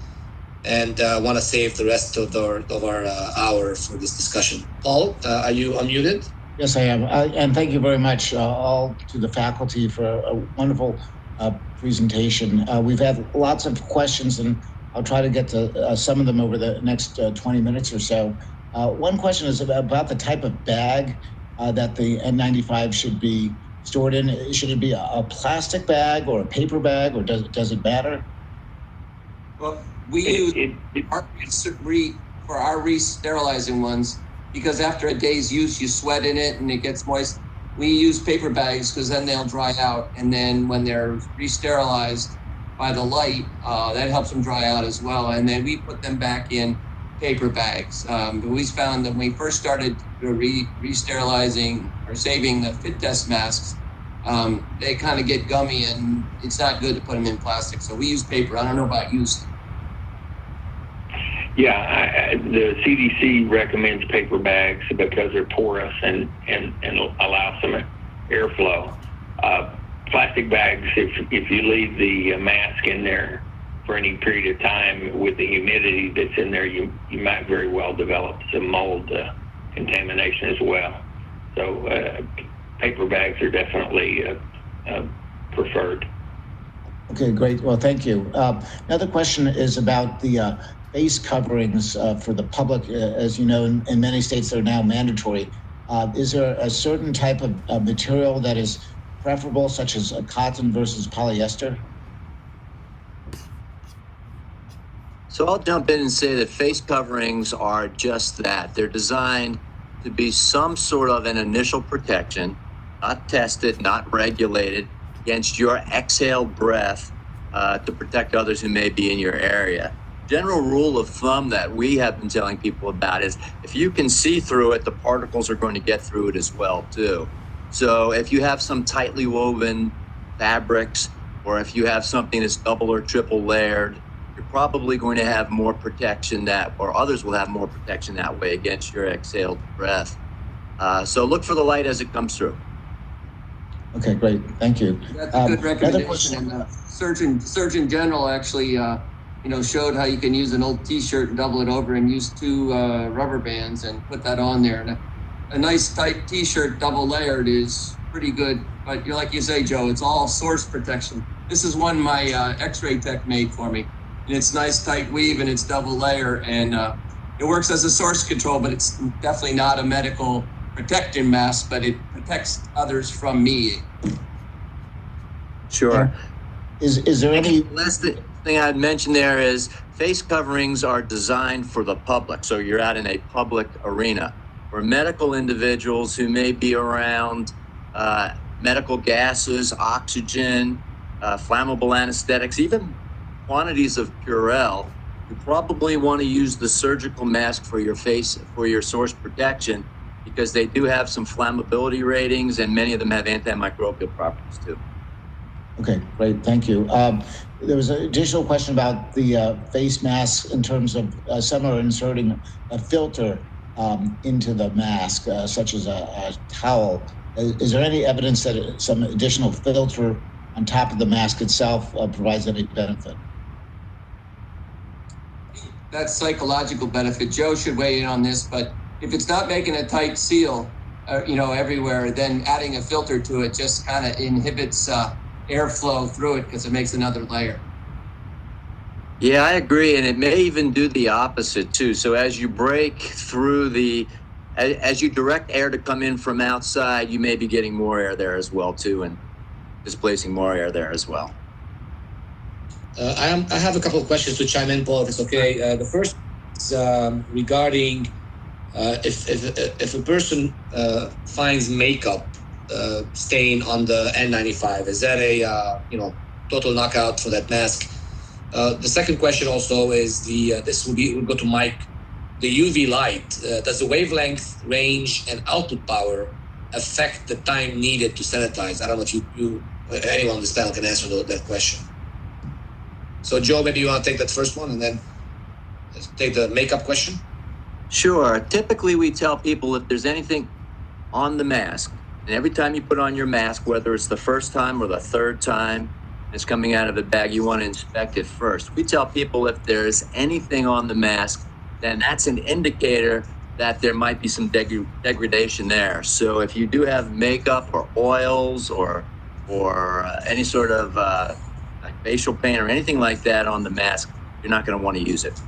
and want to save the rest of our hour for this discussion. Paul, are you unmuted? Yes, I am. And thank you very much all to the faculty for a wonderful presentation. We've had lots of questions, and I'll try to get to some of them over the next 20 minutes or so. One question is about the type of bag that the N95 should be stored in. Should it be a plastic bag or a paper bag, or does it matter? Well, we use for our re-sterilizing ones, because after a day's use, you sweat in it and it gets moist. We use paper bags because then they'll dry out. And then when they're re-sterilized by the light, that helps them dry out as well. And then we put them back in paper bags. But we found that when we first started re-sterilizing or saving the fit test masks, they kind of get gummy and it's not good to put them in plastic. So we use paper. I don't know about you. Yeah, the CDC recommends paper bags because they're porous and allow some airflow. Plastic bags, if you leave the mask in there for any period of time with the humidity that's in there, you might very well develop some mold contamination as well. So paper bags are definitely preferred. Okay, great. Well, thank you. Another question is about the face coverings for the public. As you know, in many states, they're now mandatory. Is there a certain type of material that is preferable, such as cotton versus polyester? So I'll jump in and say that face coverings are just that. They're designed to be some sort of an initial protection, not tested, not regulated, against your exhaled breath to protect others who may be in your area. General rule of thumb that we have been telling people about is if you can see through it, the particles are going to get through it as well too. So if you have some tightly woven fabrics, or if you have something that's double or triple layered, you're probably going to have more protection or others will have more protection that way against your exhaled breath. So look for the light as it comes through. Okay, great. Thank you. That's a good recommendation. And Surgeon General actually, showed how you can use an old T-shirt and double it over and use 2 rubber bands and put that on there. And a nice tight T-shirt double layered is pretty good. But like you say, Joe, it's all source protection. This is one my X-ray tech made for me. And it's nice tight weave and it's double layer. And it works as a source control, but it's definitely not a medical protecting mask, but it protects others from me. Sure. Is there any... Last thing I'd mention there is face coverings are designed for the public. So you're out in a public arena. For medical individuals who may be around medical gases, oxygen, flammable anesthetics, even quantities of Purell, you probably want to use the surgical mask for your face, for your source protection, because they do have some flammability ratings and many of them have antimicrobial properties too. Okay, great, thank you. There was an additional question about the face masks in terms of some are inserting a filter into the mask, such as a towel. Is there any evidence that some additional filter on top of the mask itself provides any benefit? That's psychological benefit. Joe should weigh in on this, but if it's not making a tight seal, everywhere, then adding a filter to it just kind of inhibits airflow through it because it makes another layer. Yeah, I agree. And it may even do the opposite too. So as you break through as you direct air to come in from outside, you may be getting more air there as well too, and displacing more air there as well. I have a couple of questions to chime in, Paul, if it's okay. The first is regarding if a person finds makeup stain on the N95, is that a total knockout for that mask? The second question also is we'll go to Mike. The UV light, does the wavelength, range, and output power affect the time needed to sanitize? I don't know if anyone on this panel can answer that question. So Joe, maybe you want to take that first one and then take the makeup question? Sure. Typically, we tell people if there's anything on the mask, and every time you put on your mask, whether it's the first time or the third time it's coming out of the bag, you want to inspect it first. We tell people if there's anything on the mask, then that's an indicator that there might be some degradation there. So if you do have makeup or oils or any sort of like facial paint or anything like that on the mask, you're not going to want to use it.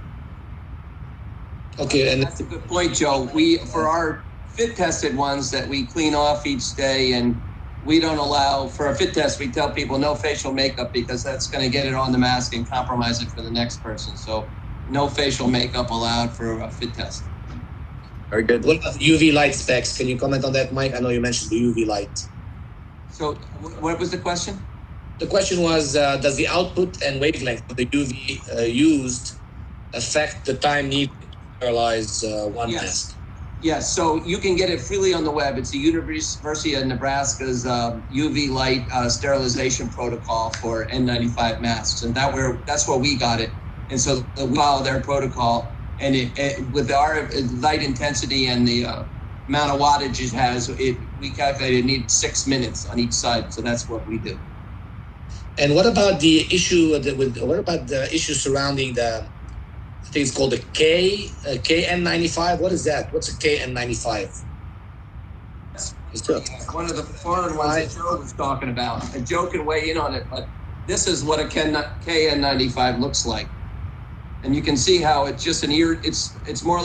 Okay, and that's a good point, Joe. For our fit tested ones that we clean off each day, and we don't allow, for a fit test, we tell people no facial makeup because that's going to get it on the mask and compromise it for the next person. So no facial makeup allowed for a fit test. Very good. What about UV light specs? Can you comment on that, Mike? I know you mentioned the UV light. So what was the question? The question was, does the output and wavelength of the UV used affect the time needed to sterilize one mask? Yes, so you can get it freely on the web. It's the University of Nebraska's UV light sterilization protocol for N95 masks, and that's where we got it. And so we follow their protocol, and it with our light intensity and the amount of wattage it has, we calculated it needs 6 minutes on each side. So that's what we do. And what about the issue surrounding the, I think it's called the KN95? What is that? What's a KN95? One of the foreign ones that Joe was talking about. And Joe can weigh in on it, but this is what a KN95 looks like. And you can see how it's just an ear. It's more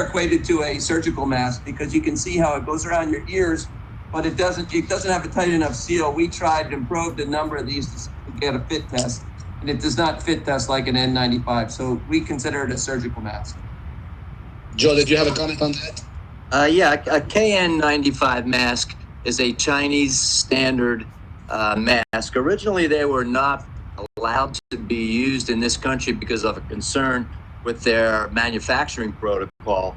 equated to a surgical mask because you can see how it goes around your ears, but it doesn't have a tight enough seal. We tried and probed a number of these to get a fit test, and it does not fit test like an N95. So we consider it a surgical mask. Joe, did you have a comment on that? Yeah, a KN95 mask is a Chinese standard mask. Originally, they were not allowed to be used in this country because of a concern with their manufacturing protocol.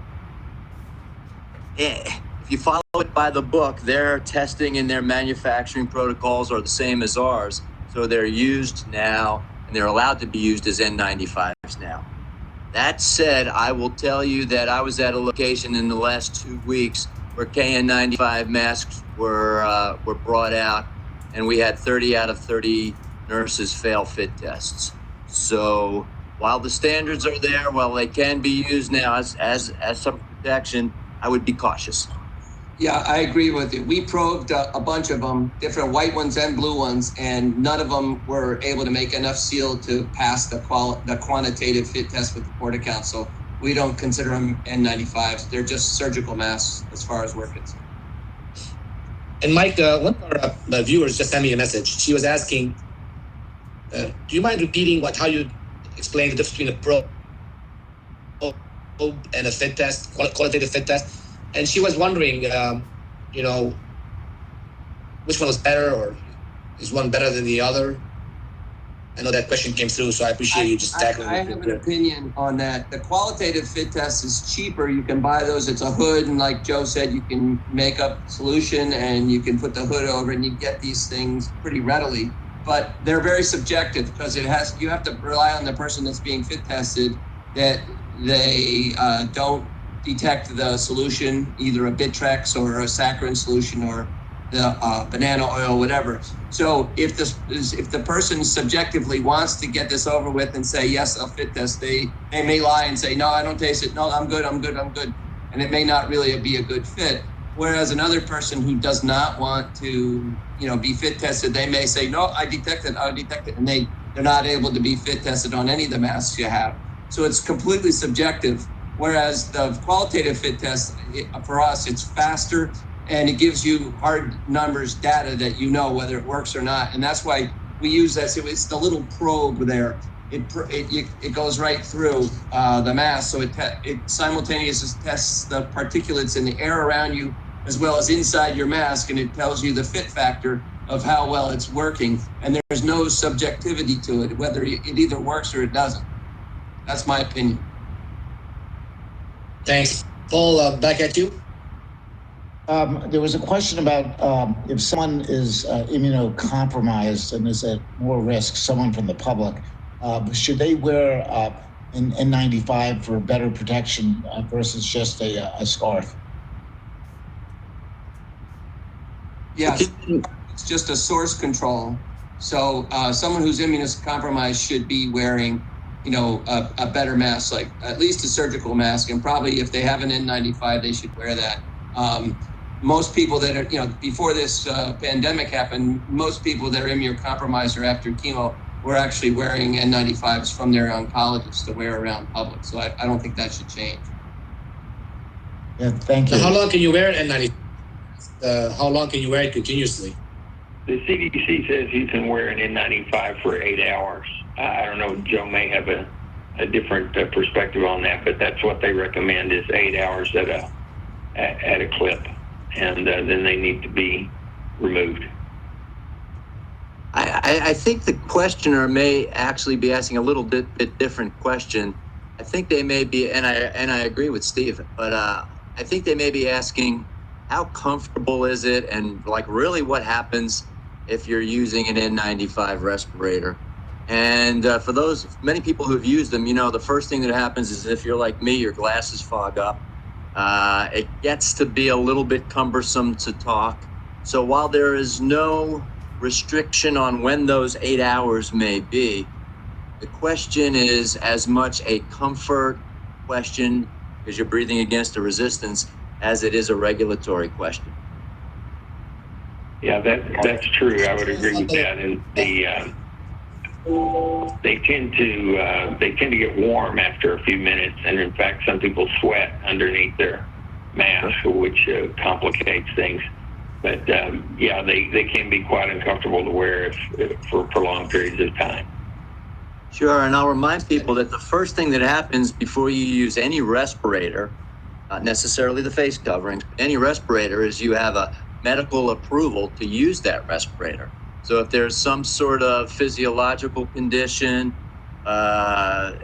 If you follow it by the book, their testing and their manufacturing protocols are the same as ours. So they're used now, and they're allowed to be used as N95s now. That said, I will tell you that I was at a location in the last 2 weeks where KN95 masks were brought out, and we had 30 out of 30 nurses fail fit tests. So while the standards are there, while they can be used now as some protection, I would be cautious. Yeah, I agree with you. We probed a bunch of them, different white ones and blue ones, and none of them were able to make enough seal to pass the quantitative fit test with the Port of Council. We don't consider them N95s. They're just surgical masks as far as we're concerned. And Mike, one of our viewers just sent me a message. She was asking, do you mind repeating how you explain the difference between a probe and a fit test, qualitative fit test? And she was wondering, which one was better, or is one better than the other? I know that question came through, so I appreciate you just tackling it. I have an opinion on that. The qualitative fit test is cheaper. You can buy those. It's a hood, and like Joe said, you can make up solution, and you can put the hood over, and you get these things pretty readily. But they're very subjective because you have to rely on the person that's being fit tested that they don't detect the solution, either a Bitrex or a saccharin solution or the banana oil, whatever. So if the person subjectively wants to get this over with and say, yes, I'll fit test, they may lie and say, no, I don't taste it. No, I'm good. And it may not really be a good fit. Whereas another person who does not want to, be fit tested, they may say, no, I detect it. And they they're not able to be fit tested on any of the masks you have. So it's completely subjective. Whereas the qualitative fit test, for us, it's faster and it gives you hard numbers data that you know whether it works or not. And that's why we use that. So it's the little probe there. It goes right through the mask. So it simultaneously tests the particulates in the air around you as well as inside your mask. And it tells you the fit factor of how well it's working. And there's no subjectivity to it, whether it either works or it doesn't. That's my opinion. Thanks. Paul, back at you. There was a question about if someone is immunocompromised and is at more risk, someone from the public, should they wear an N95 for better protection versus just a scarf? Yes, it's just a source control. So someone who's immunocompromised should be wearing, a better mask, like at least a surgical mask, and probably if they have an N95, they should wear that. Most people that are, before this pandemic happened, most people that are immunocompromised or after chemo were actually wearing N95s from their oncologists to wear around public. So I don't think that should change. Yeah, thank you. So how long can you wear an N95? How long can you wear it continuously? The CDC says you can wear an N95 for 8 hours. I don't know, Joe may have a different perspective on that, but that's what they recommend is 8 hours at a clip, and then they need to be removed. I think the questioner may actually be asking a little bit different question. I think they may be, and I agree with Steve, but I think they may be asking how comfortable is it, and like really what happens if you're using an N95 respirator. And for those many people who've used them, the first thing that happens is if you're like me, your glasses fog up. It gets to be a little bit cumbersome to talk. So while there is no restriction on when those 8 hours may be, the question is as much a comfort question because you're breathing against a resistance as it is a regulatory question. Yeah, that's true. I would agree with that. And they tend to get warm after a few minutes, and in fact, some people sweat underneath their mask, which complicates things. But they can be quite uncomfortable to wear for prolonged periods of time. Sure, and I'll remind people that the first thing that happens before you use any respirator, not necessarily the face coverings, but any respirator, is you have a medical approval to use that respirator. So if there's some sort of physiological condition, and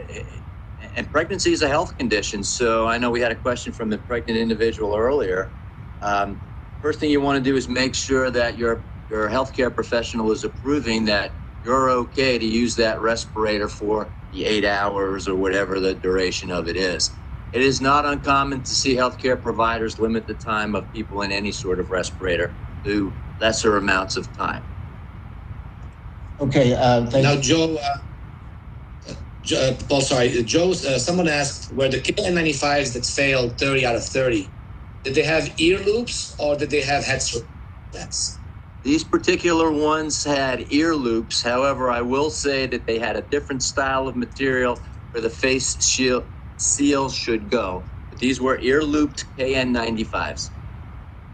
pregnancy is a health condition. So I know we had a question from the pregnant individual earlier. First thing you want to do is make sure that your healthcare professional is approving that you're okay to use that respirator for the 8 hours or whatever the duration of it is. It is not uncommon to see healthcare providers limit the time of people in any sort of respirator to lesser amounts of time. Okay, now, Joe, Paul, sorry, Joe, someone asked, were the KN95s that failed 30 out of 30, did they have ear loops or did they have head straps? These particular ones had ear loops. However, I will say that they had a different style of material where the face seal should go. But these were ear looped KN95s.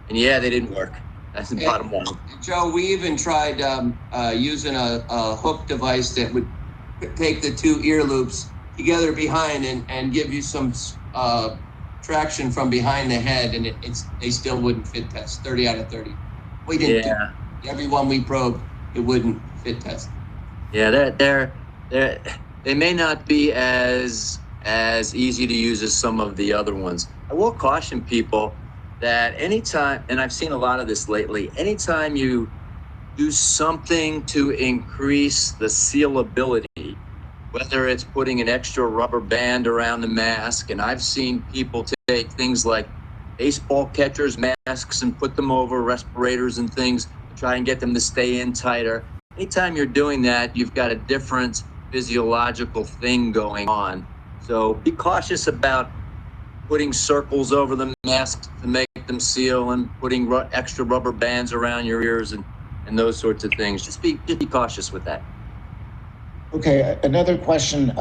And yeah, they didn't work. That's the bottom line. Joe, we even tried using a hook device that would take the two ear loops together behind and give you some traction from behind the head, and they still wouldn't fit test. 30 out of 30. We didn't. Yeah. Every one we probed, it wouldn't fit test. Yeah, they may not be as easy to use as some of the other ones. I will caution people that anytime, and I've seen a lot of this lately, anytime you do something to increase the sealability, whether it's putting an extra rubber band around the mask, and I've seen people take things like baseball catchers' masks and put them over respirators and things to try and get them to stay in tighter. Anytime you're doing that, you've got a different physiological thing going on. So be cautious about putting circles over the masks to make them seal and putting extra rubber bands around your ears and those sorts of things. Just be cautious with that. Okay, another question.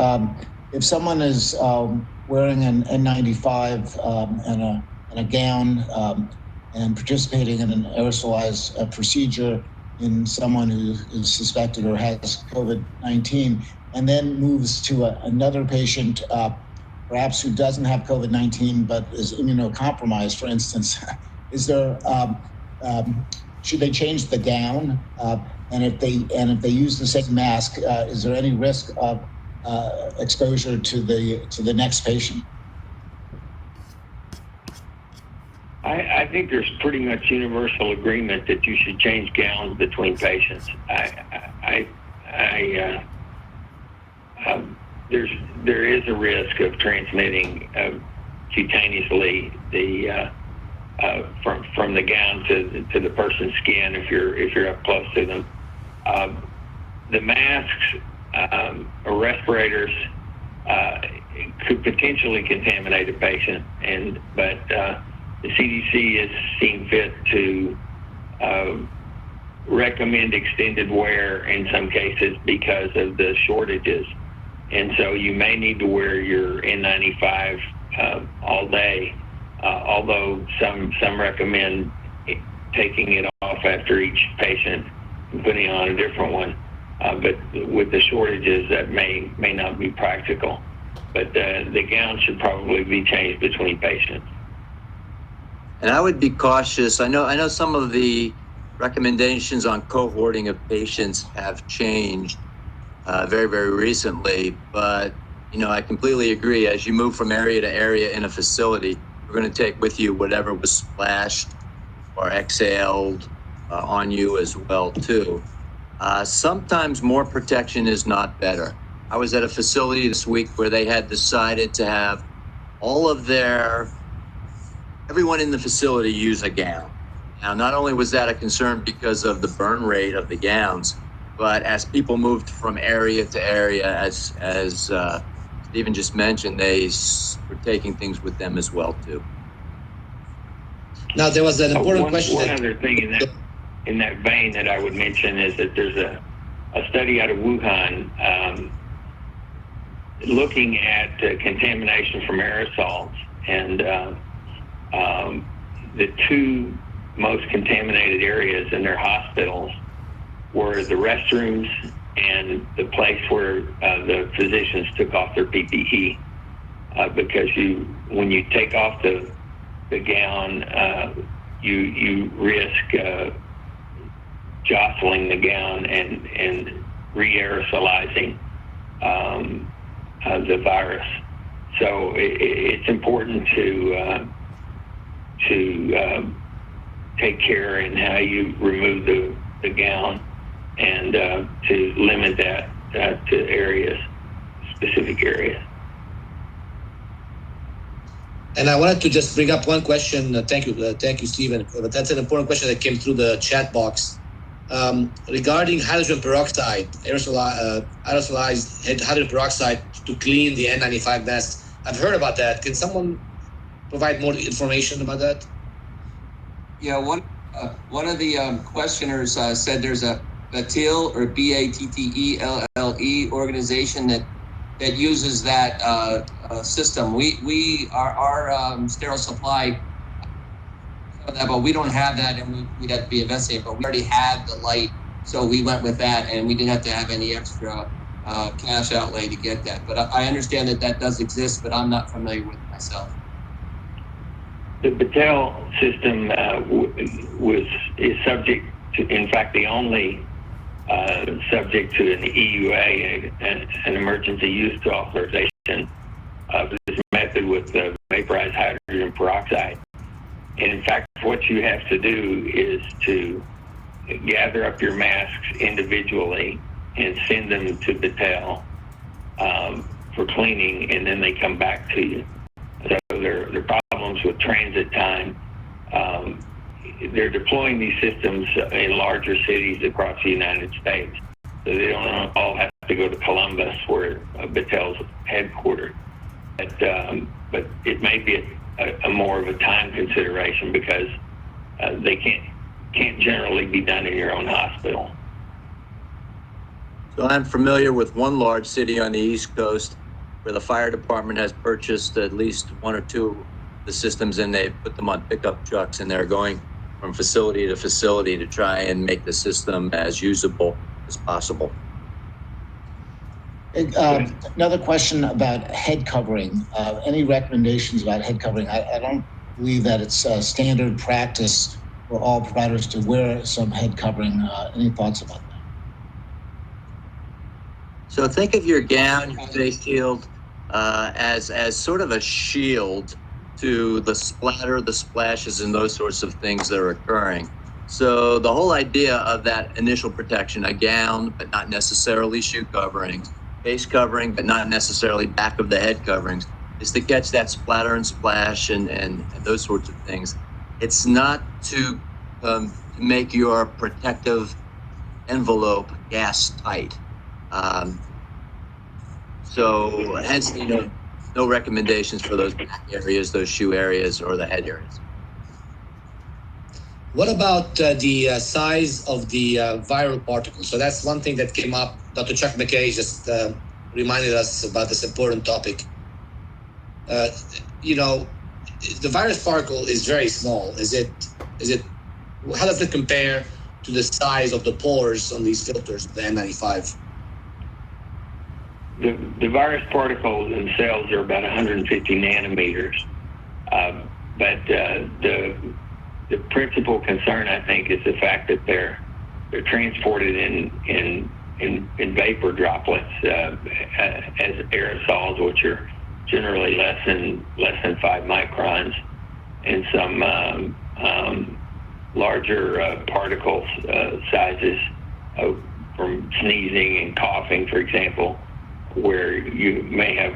If someone is wearing an N95 and a gown and participating in an aerosolized procedure in someone who is suspected or has COVID-19, and then moves to another patient, perhaps who doesn't have COVID-19 but is immunocompromised, for instance, is there should they change the gown? And if they use the same mask, is there any risk of exposure to the next patient? I think there's pretty much universal agreement that you should change gowns between patients. There is a risk of transmitting cutaneously from the gown to the person's skin if you're up close to them. The masks or respirators could potentially contaminate a patient, but the CDC has seen fit to recommend extended wear in some cases because of the shortages. And so you may need to wear your N95 all day, although some recommend taking it off after each patient and putting on a different one. But with the shortages, that may not be practical. But the gown should probably be changed between patients. And I would be cautious. I know some of the recommendations on cohorting of patients have changed very, very recently, but I completely agree. As you move from area to area in a facility, you're going to take with you whatever was splashed or exhaled on you as well too. Sometimes more protection is not better. I was at a facility this week where they had decided to have everyone in the facility use a gown. Now, not only was that a concern because of the burn rate of the gowns, but as people moved from area to area, as Stephen just mentioned, they were taking things with them as well too. Now, there was an important question. One other thing in that vein that I would mention is that there's a study out of Wuhan looking at contamination from aerosols, and the two most contaminated areas in their hospitals were the restrooms and the place where the physicians took off their PPE, because when you take off the gown, you risk jostling the gown and re-aerosolizing the virus. So it's important to take care in how you remove the gown and to limit that to specific areas. And I wanted to just bring up one question. Thank you, Stephen. But that's an important question that came through the chat box regarding hydrogen peroxide, aerosolized hydrogen peroxide to clean the N95 mask. I've heard about that. Can someone provide more information about that? Yeah, one of the questioners said there's a BATTELLE or BATTELLE organization that uses that system. Our sterile supply, but we don't have that, and we'd have to be investigated. But we already had the light, so we went with that, and we didn't have to have any extra cash outlay to get that. But I understand that does exist, but I'm not familiar with it myself. The BATTELLE system is subject to, in fact, the only subject to an EUA, an emergency use authorization of this method with vaporized hydrogen peroxide. And in fact, what you have to do is to gather up your masks individually and send them to BATTELLE for cleaning, and then they come back to you. So there are problems with transit time. They're deploying these systems in larger cities across the United States, so they don't all have to go to Columbus, where BATTELLE's headquartered. But it may be a more of a time consideration because they can't generally be done in your own hospital. So I'm familiar with one large city on the East Coast where the fire department has purchased at least one or two of the systems, and they put them on pickup trucks, and they're going from facility to facility to try and make the system as usable as possible. Another question about head covering. Any recommendations about head covering? I don't believe that it's standard practice for all providers to wear some head covering. Any thoughts about that? So think of your gown, your face shield, as sort of a shield to the splatter, the splashes, and those sorts of things that are occurring. So the whole idea of that initial protection, a gown, but not necessarily shoe coverings, face covering, but not necessarily back of the head coverings, is to catch that splatter and splash and those sorts of things. It's not to make your protective envelope gas tight. So hence, no recommendations for those back areas, those shoe areas, or the head areas. What about the size of the viral particles? So that's one thing that came up. Dr. Chuck McKay just reminded us about this important topic. The virus particle is very small. How does it compare to the size of the pores on these filters, the N95? The virus particles themselves are about 150 nanometers, but the principal concern, I think, is the fact that they're transported in vapor droplets as aerosols, which are generally less than 5 microns, and some larger particle sizes from sneezing and coughing, for example, where you may have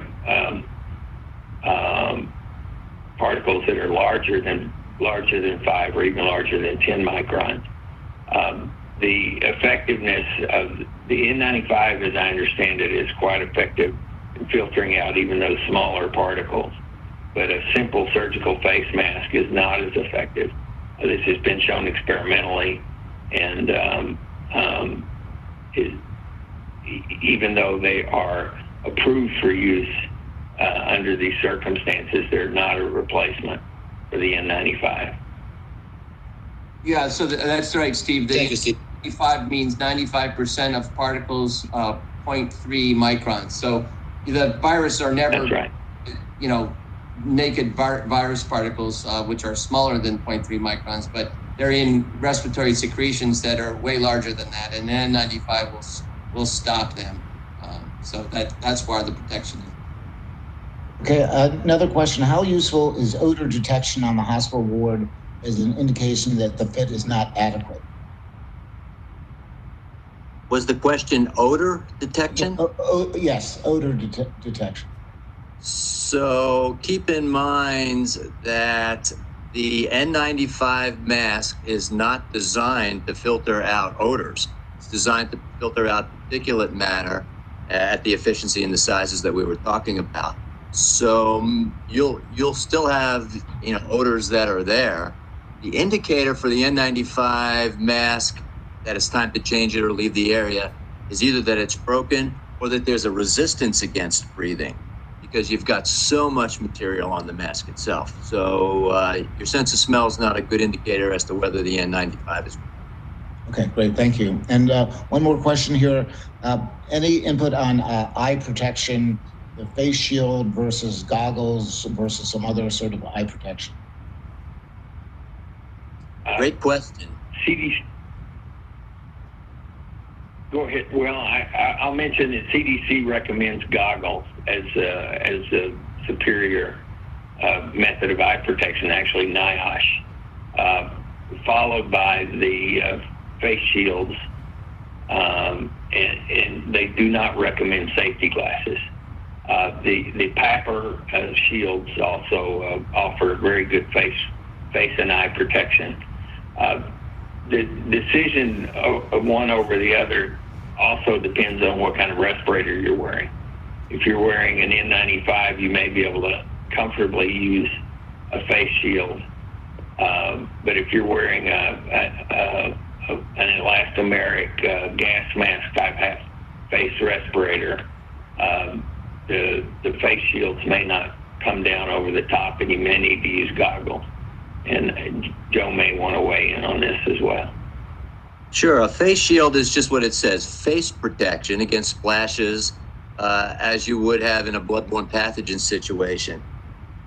particles that are larger than 5 or even larger than 10 microns. The effectiveness of the N95, as I understand it, is quite effective in filtering out even those smaller particles. But a simple surgical face mask is not as effective. This has been shown experimentally, and even though they are approved for use under these circumstances, they're not a replacement for the N95. Yeah, so that's right, Steve. Thank you, Steve. 95 means 95% of particles, 0.3 microns. So the virus are never, That's right. Naked virus particles, which are smaller than 0.3 microns, but they're in respiratory secretions that are way larger than that, and N95 will stop them. So that's why the protection is. Okay, another question. How useful is odor detection on the hospital ward as an indication that the fit is not adequate? Was the question odor detection? Yes, odor detection. So keep in mind that the N95 mask is not designed to filter out odors. It's designed to filter out particulate matter at the efficiency and the sizes that we were talking about. So you'll still have odors that are there. The indicator for the N95 mask that it's time to change it or leave the area is either that it's broken or that there's a resistance against breathing, because you've got so much material on the mask itself. So your sense of smell is not a good indicator as to whether the N95 is. Okay, great, thank you. And one more question here. Any input on eye protection, the face shield versus goggles versus some other sort of eye protection? Great question. CDC. Go ahead. Well, I'll mention that CDC recommends goggles as a superior method of eye protection, actually NIOSH, followed by the face shields, and they do not recommend safety glasses. The PAPR shields also offer very good face and eye protection. The decision of one over the other also depends on what kind of respirator you're wearing. If you're wearing an N95, you may be able to comfortably use a face shield. But if you're wearing an elastomeric gas mask type respirator, the face shields may not come down over the top, and you may need to use goggles. And Joe may want to weigh in on this as well. Sure. A face shield is just what it says, face protection against splashes, as you would have in a bloodborne pathogen situation.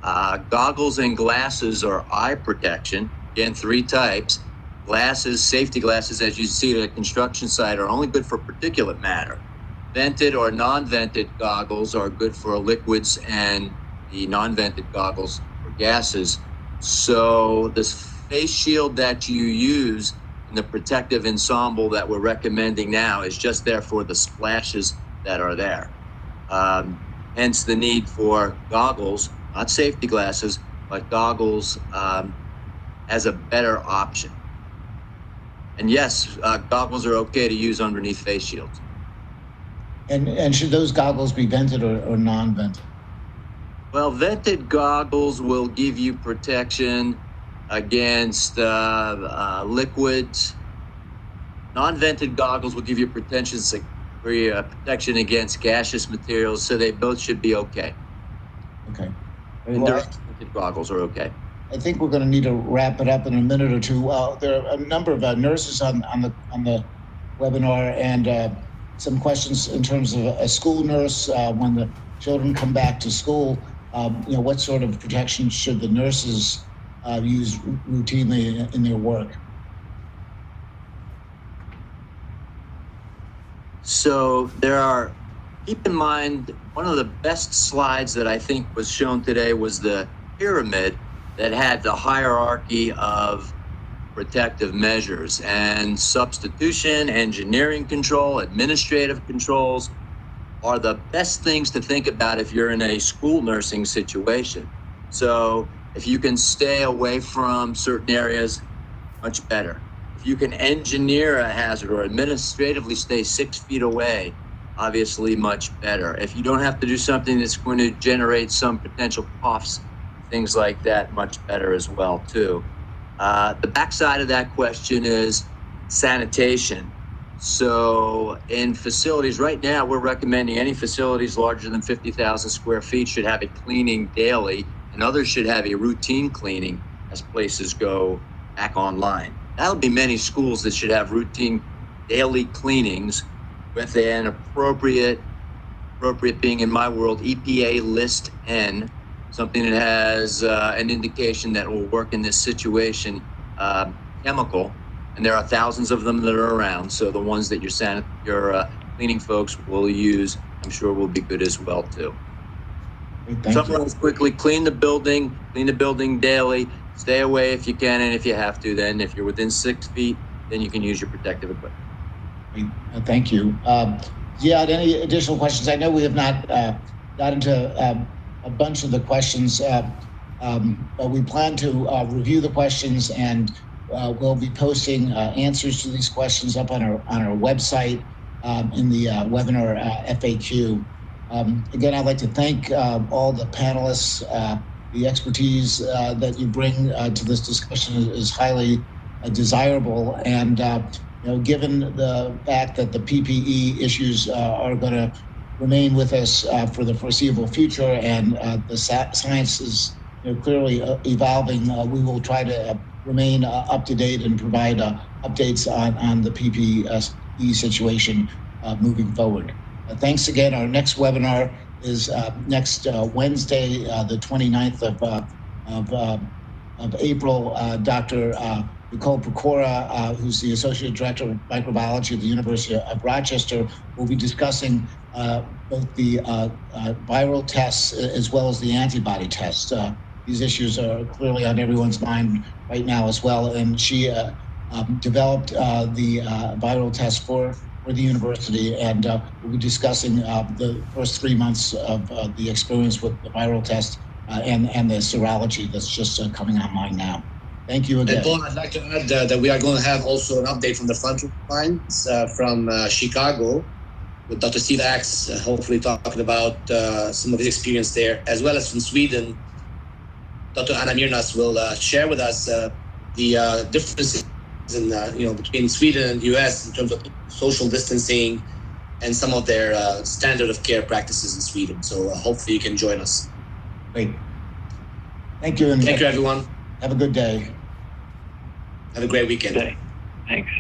Goggles and glasses are eye protection. Again, 3 types. Glasses, safety glasses, as you see at a construction site, are only good for particulate matter. Vented or non-vented goggles are good for liquids, and the non-vented goggles for gases. So this face shield that you use in the protective ensemble that we're recommending now is just there for the splashes that are there. Hence the need for goggles, not safety glasses, but goggles as a better option. And yes, goggles are okay to use underneath face shields. And should those goggles be vented or non-vented? Well, vented goggles will give you protection against liquids. Non-vented goggles will give you protection against gaseous materials, so they both should be okay. Okay. And the vented goggles are okay. I think we're going to need to wrap it up in a minute or two. There are a number of nurses on the webinar, and some questions in terms of a school nurse when the children come back to school. What sort of protection should the nurses use routinely in their work? So keep in mind, one of the best slides that I think was shown today was the pyramid that had the hierarchy of protective measures, and substitution, engineering control, administrative controls are the best things to think about if you're in a school nursing situation. So if you can stay away from certain areas, much better. If you can engineer a hazard or administratively stay 6 feet away, obviously much better. If you don't have to do something that's going to generate some potential coughs, things like that, much better as well too. The backside of that question is sanitation. So in facilities right now, we're recommending any facilities larger than 50,000 square feet should have a cleaning daily, and others should have a routine cleaning as places go back online. That'll be many schools that should have routine daily cleanings with an appropriate being, in my world, EPA List N, something that has an indication that will work in this situation, chemical, and there are thousands of them that are around. So the ones that your cleaning folks will use, I'm sure will be good as well too. Summarize quickly: clean the building daily. Stay away if you can, and if you have to, then if you're within 6 feet, then you can use your protective equipment. Thank you. Ziad, any additional questions? I know we have not got into a bunch of the questions, but we plan to review the questions, and we'll be posting answers to these questions up on our website in the webinar FAQ. Again, I'd like to thank all the panelists. The expertise that you bring to this discussion is highly desirable, and given the fact that the PPE issues are going to remain with us for the foreseeable future, and the science is clearly evolving, we will try to remain up to date and provide updates on the PPE situation moving forward. Thanks again. Our next webinar is next Wednesday, the 29th of April. Dr. Nicole Pecora, who's the Associate Director of Microbiology at the University of Rochester, will be discussing both the viral tests as well as the antibody tests. These issues are clearly on everyone's mind right now as well, and she developed the viral test for the university, and we'll be discussing the first 3 months of the experience with the viral test and the serology that's just coming online now. Thank you again. And Paul, I'd like to add that we are going to have also an update from the front lines from Chicago with Dr. Steve Axe, hopefully talking about some of his experience there, as well as from Sweden. Dr. Anna Mirnas will share with us the differences in, between Sweden and the US in terms of social distancing and some of their standard of care practices in Sweden. So hopefully you can join us. Great. Thank you. And thank you, everyone. Have a good day. Have a great weekend. Thanks.